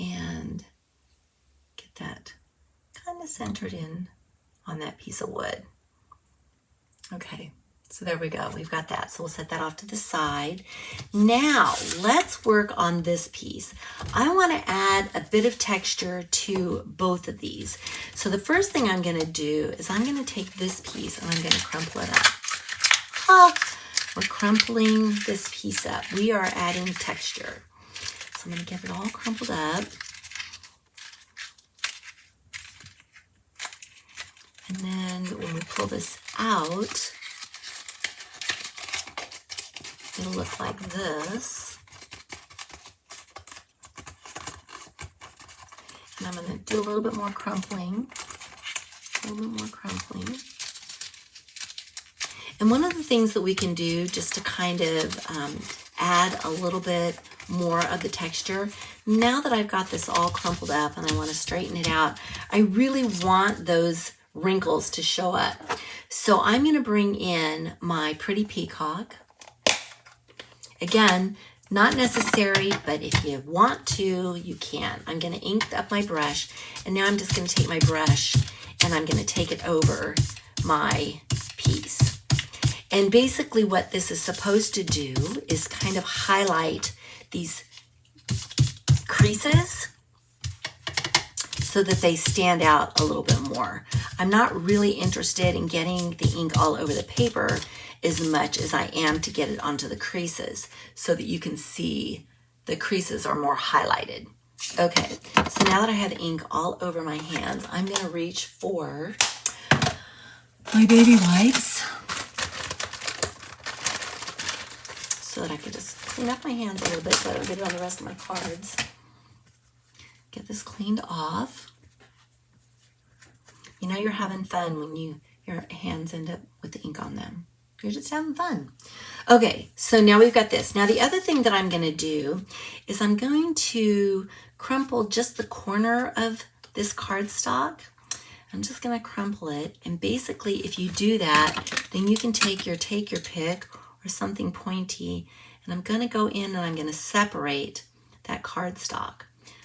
and get that kind of centered in on that piece of wood. Okay, so there we go. We've got that. So we'll set that off to the side. Now let's work on this piece. I want to add a bit of texture to both of these. So the first thing I'm going to do is I'm going to take this piece and I'm going to crumple it up. Oh, we're crumpling this piece up. We are adding texture. So I'm going to get it all crumpled up. And then when we pull this out, it'll look like this. And I'm going to do a little bit more crumpling. A little bit more crumpling. And one of the things that we can do just to kind of add a little bit more of the texture, now that I've got this all crumpled up and I want to straighten it out, I really want those wrinkles to show up. So I'm going to bring in my pretty peacock. Again, not necessary, but if you want to, you can. I'm going to ink up my brush, and now I'm just going to take my brush and I'm going to take it over my piece. And basically what this is supposed to do is kind of highlight these creases so that they stand out a little bit more. I'm not really interested in getting the ink all over the paper as much as I am to get it onto the creases so that you can see the creases are more highlighted. Okay, so now that I have ink all over my hands, I'm going to reach for my baby wipes so that I can just clean up my hands a little bit so I don't get it on the rest of my cards. Get this cleaned off. You know you're having fun when your hands end up with the ink on them. You're just having fun. Okay, so now we've got this. Now the other thing that I'm going to do is I'm going to crumple just the corner of this cardstock. I'm just going to crumple it, and basically if you do that, then you can take your pick or something pointy, and I'm going to go in and I'm going to separate that cardstock.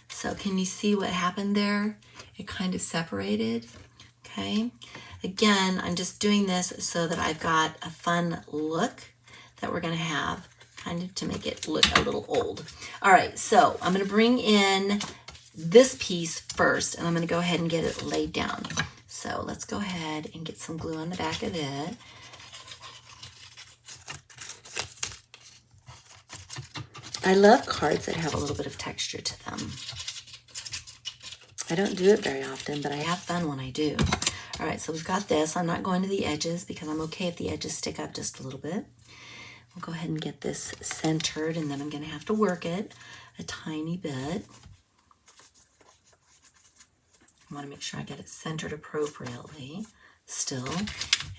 So can you see what happened there? It kind of separated. Okay, Again, I'm just doing this so that I've got a fun look that we're gonna have, kind of to make it look a little old. All right, so I'm gonna bring in this piece first, and I'm gonna go ahead and get it laid down. So let's go ahead and get some glue on the back of it. I love cards that have a little bit of texture to them. I don't do it very often, but I have fun when I do. All right, so we've got this. I'm not going to the edges because I'm okay if the edges stick up just a little bit. We'll go ahead and get this centered, and then I'm going to have to work it a tiny bit. I want to make sure I get it centered appropriately still.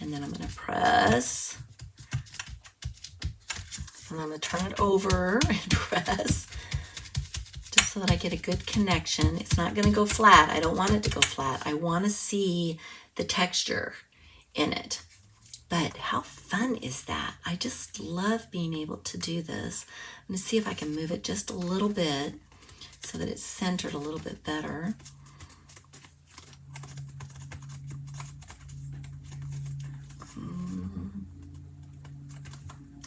And then I'm going to press. And I'm going to turn it over and press just so that I get a good connection. It's not going to go flat. I don't want it to go flat. I want to see the texture in it. But how fun is that? I just love being able to do this. I'm going to see if I can move it just a little bit so that it's centered a little bit better.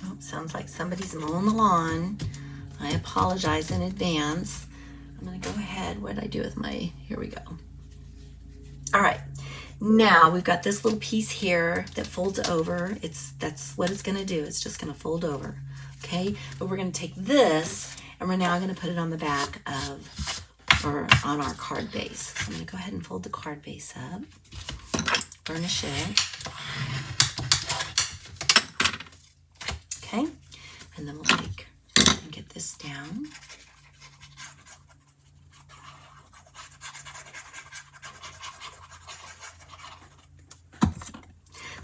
Oh, sounds like somebody's mowing the lawn. I apologize in advance. I'm going to go ahead. What did I do with my, here we go. All right. Now we've got this little piece here that folds over. That's what it's going to do. It's just going to fold over. Okay. But we're going to take this and we're now going to put it on the back of, or on our card base. So I'm going to go ahead and fold the card base up, burnish it. Okay. And then we'll take and get this down.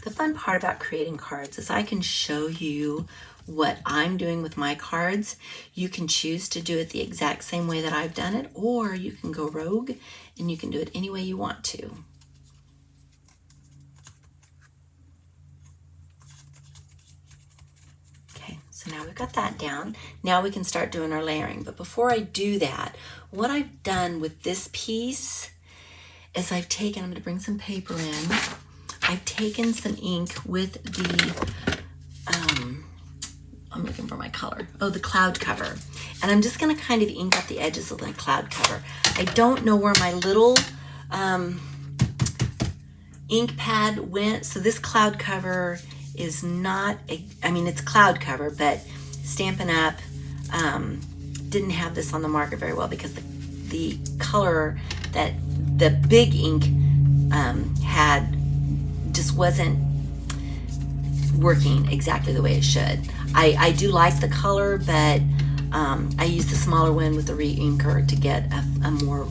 The fun part about creating cards is I can show you what I'm doing with my cards. You can choose to do it the exact same way that I've done it, or you can go rogue and you can do it any way you want to. Okay, so now we've got that down. Now we can start doing our layering. But before I do that, what I've done with this piece is I've taken, I'm going to bring some paper in. I've taken some ink with the, I'm looking for my color. Oh, the cloud cover. And I'm just going to kind of ink up the edges of the cloud cover. I don't know where my little ink pad went. So this cloud cover is not, it's cloud cover, but Stampin' Up! Didn't have this on the market very well because the color that the big ink had just wasn't working exactly the way it should. I do like the color, but I use the smaller one with the re-inker to get a more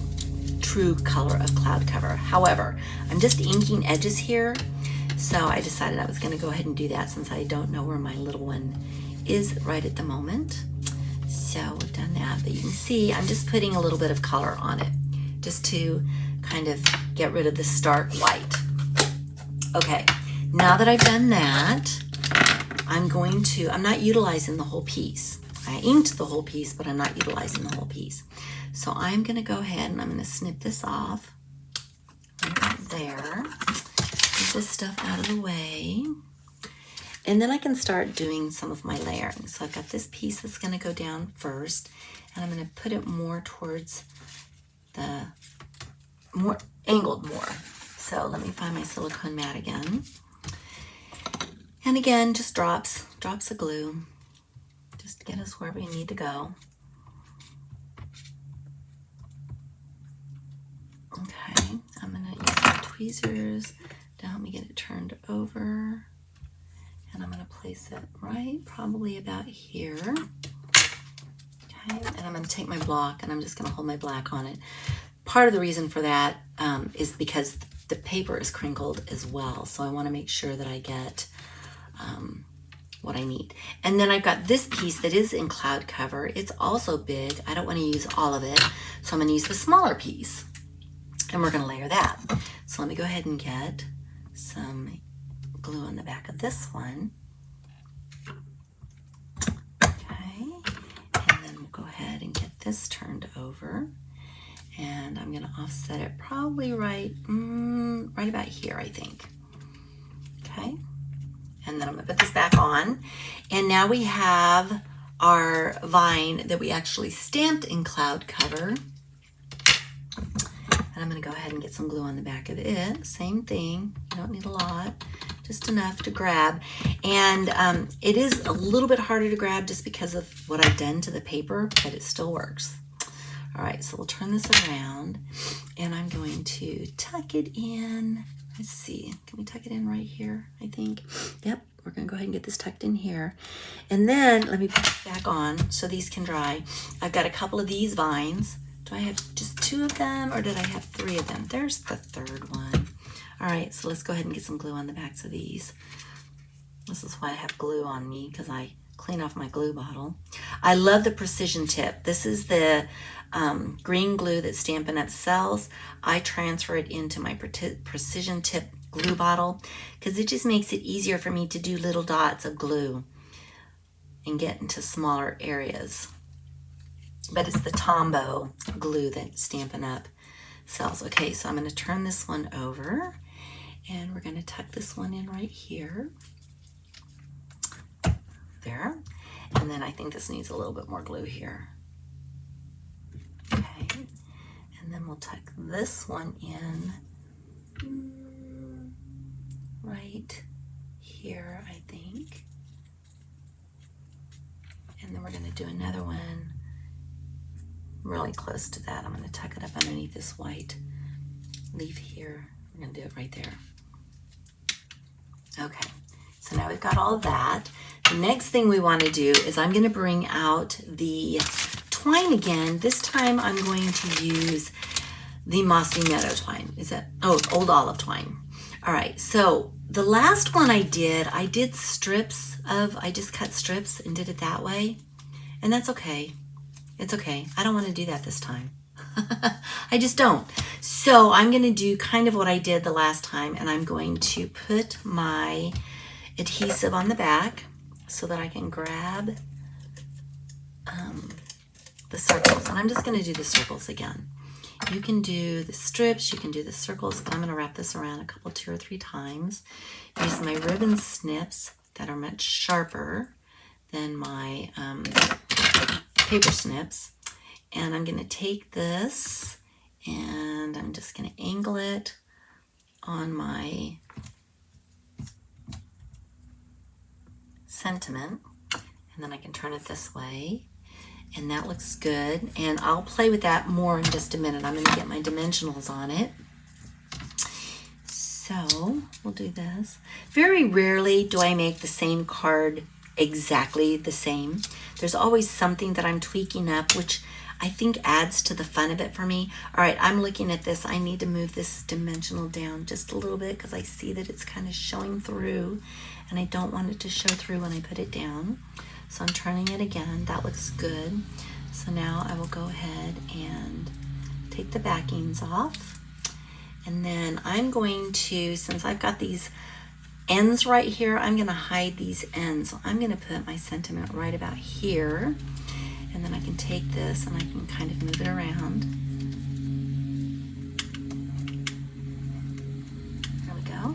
true color of cloud cover. However, I'm just inking edges here, so I decided I was going to go ahead and do that since I don't know where my little one is right at the moment. So we've done that, but you can see I'm just putting a little bit of color on it just to kind of get rid of the stark white. Okay, now that I've done that, I'm not utilizing the whole piece. I inked the whole piece, but I'm not utilizing the whole piece. So I'm going to go ahead and I'm going to snip this off. Right there. Get this stuff out of the way. And then I can start doing some of my layering. So I've got this piece that's going to go down first, and I'm going to put it more towards the, more angled more. So let me find my silicone mat again. And again, just drops of glue. Just to get us where we need to go. Okay, I'm gonna use my tweezers to help me get it turned over. And I'm gonna place it right, probably about here. Okay, and I'm gonna take my block and I'm just gonna hold my black on it. Part of the reason for that is because the paper is crinkled as well. So I wanna make sure that I get what I need. And then I've got this piece that is in cloud cover. It's also big. I don't wanna use all of it. So I'm gonna use the smaller piece and we're gonna layer that. So let me go ahead and get some glue on the back of this one. Okay, and then we'll go ahead and get this turned over. And I'm gonna offset it probably right about here, I think. Okay, and then I'm gonna put this back on. And now we have our vine that we actually stamped in cloud cover. And I'm gonna go ahead and get some glue on the back of it. Same thing, you don't need a lot, just enough to grab. And it is a little bit harder to grab just because of what I've done to the paper, but it still works. All right, so we'll turn this around and I'm going to tuck it in. Let's see, can we tuck it in right here, I think? Yep, we're gonna go ahead and get this tucked in here. And then let me put it back on so these can dry. I've got a couple of these vines. Do I have just 2 of them or did I have 3 of them? There's the 3rd one. All right, so let's go ahead and get some glue on the backs of these. This is why I have glue on me, because I clean off my glue bottle. I love the precision tip. This is the green glue that Stampin' Up! Sells. I transfer it into my precision tip glue bottle because it just makes it easier for me to do little dots of glue and get into smaller areas. But it's the Tombow glue that Stampin' Up! Sells. Okay, so I'm going to turn this one over and we're going to tuck this one in right here. There. And then I think this needs a little bit more glue here. Okay. And then we'll tuck this one in right here, I think. And then we're going to do another one really close to that. I'm going to tuck it up underneath this white leaf here. We're going to do it right there. Okay, so now we've got all of that. The next thing we want to do is I'm going to bring out the twine again. This time I'm going to use the Mossy Meadow twine. Is that, oh, Old Olive twine. All right, so the last one I did strips of, I just cut strips and did it that way. And that's okay. It's okay. I don't want to do that this time. I just don't. So I'm going to do kind of what I did the last time, and I'm going to put my adhesive on the back so that I can grab the circles. And I'm just going to do the circles again. You can do the strips, you can do the circles, but I'm going to wrap this around a couple, 2 or 3 times. Use my ribbon snips that are much sharper than my paper snips. And I'm going to take this and I'm just going to angle it on my sentiment, and then I can turn it this way, and that looks good. And I'll play with that more in just a minute. I'm going to get my dimensionals on it. So we'll do this. Very rarely do I make the same card exactly the same. There's always something that I'm tweaking up, which I think adds to the fun of it for me. All right, I'm looking at this. I need to move this dimensional down just a little bit because I see that it's kind of showing through, and I don't want it to show through when I put it down. So I'm turning it again. That looks good. So now I will go ahead and take the backings off. And then I'm going to, since I've got these ends right here, I'm going to hide these ends. So I'm going to put my sentiment right about here. And then I can take this and I can kind of move it around. There we go.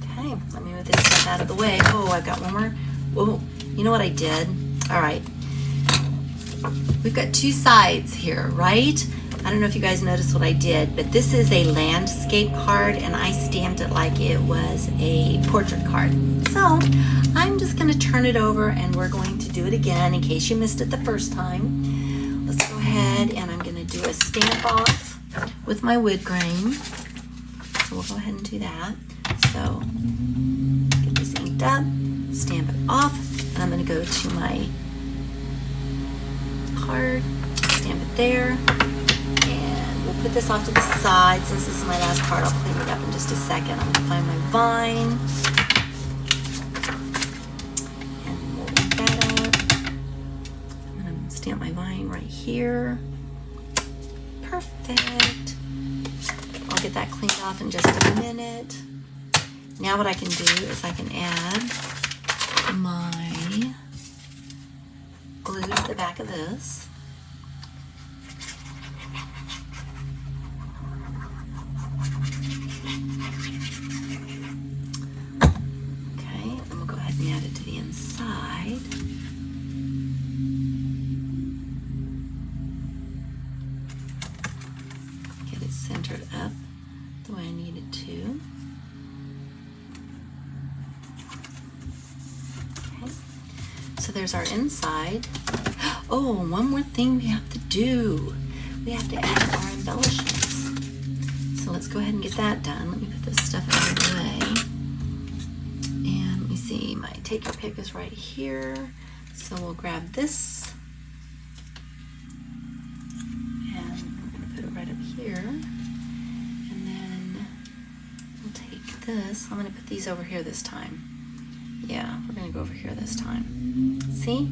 Okay, let me move this stuff out of the way. Oh, I've got one more. Whoa, you know what I did? All right. We've got 2 sides here, right? I don't know if you guys noticed what I did, but this is a landscape card and I stamped it like it was a portrait card. So I'm just going to turn it over and we're going to do it again in case you missed it the first time. Let's go ahead and I'm going to do a stamp off with my wood grain. So we'll go ahead and do that. So get this inked up, stamp it off, and I'm going to go to my card, stamp it there. We'll put this off to the side. Since this is my last card, I'll clean it up in just a second. I'm going to find my vine. And we'll link that up. I'm going to stamp my vine right here. Perfect. I'll get that cleaned off in just a minute. Now what I can do is I can add my glue to the back of this. there's our inside. Oh, one more thing we have to do. We have to add our embellishments. So let's go ahead and get that done. Let me put this stuff out of the way. And let me see, my take your pick is right here. So we'll grab this. And we're gonna put it right up here. And then we'll take this. I'm gonna put these over here this time. Yeah, we're gonna go over here this time. See?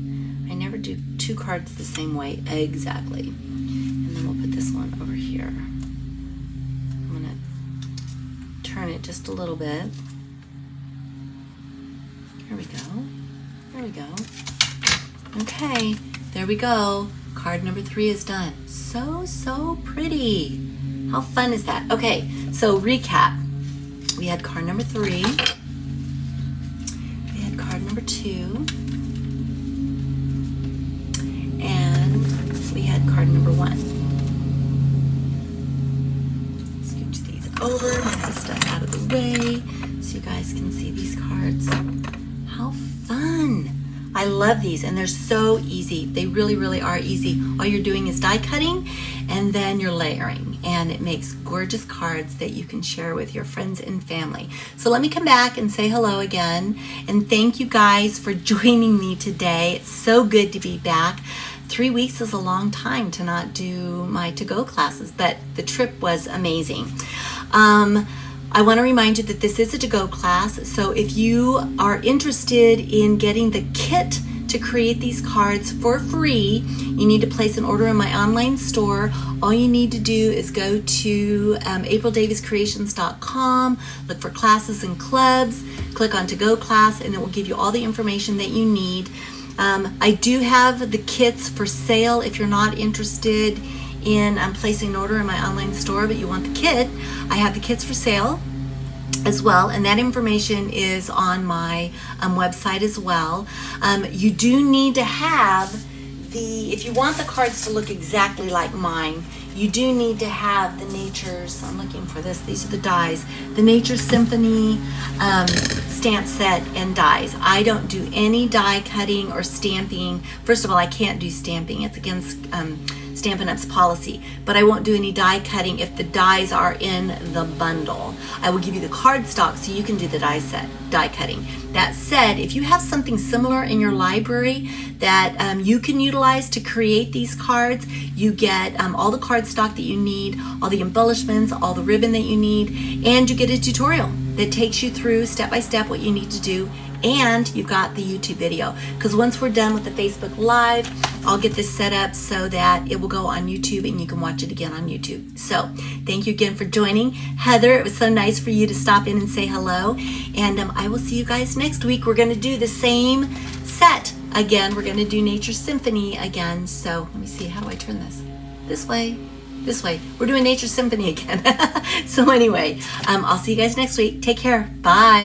I never do two cards the same way exactly. And then we'll put this one over here. I'm gonna turn it just a little bit. Here we go. There we go. Okay, there we go. Card number 3 is done. So pretty. How fun is that? Okay, so recap. We had card number 3. We had card number 2. And we had card number 1. Scooch these over, move this stuff out of the way so you guys can see these cards. How fun! I love these, and they're so easy. They really are easy. All you're doing is die cutting, and then you're layering, and it makes gorgeous cards that you can share with your friends and family. So let me come back and say hello again, and thank you guys for joining me today. It's so good to be back. 3 weeks is a long time to not do my to-go classes, but the trip was amazing. I want to remind you that this is a to-go class, so if you are interested in getting the kit to create these cards for free, you need to place an order in my online store. All you need to do is go to aprildaviscreations.com, look for classes and clubs, click on to-go class, and it will give you all the information that you need. I do have the kits for sale if you're not interested in placing an order in my online store, but you want the kit. I have the kits for sale as well, and that information is on my website as well. You do need to have if you want the cards to look exactly like mine, you do need to have the Nature's, I'm looking for this, these are the dies, the Nature Symphony stamp set and dies. I don't do any die cutting or stamping. First of all, I can't do stamping. It's against Stampin' Up's policy, but I won't do any die cutting if the dies are in the bundle. I will give you the card stock so you can do the die cutting. That said, if you have something similar in your library that you can utilize to create these cards, you get all the card stock that you need, all the embellishments, all the ribbon that you need, and you get a tutorial that takes you through step by step what you need to do, and you've got the YouTube video. Because once we're done with the Facebook Live, I'll get this set up so that it will go on YouTube and you can watch it again on YouTube. So thank you again for joining. Heather, it was so nice for you to stop in and say hello. And I will see you guys next week. We're going to do the same set again. We're going to do Nature Symphony again. So let me see, how do I turn this? This way. This way. We're doing Nature Symphony again. So anyway, I'll see you guys next week. Take care. Bye.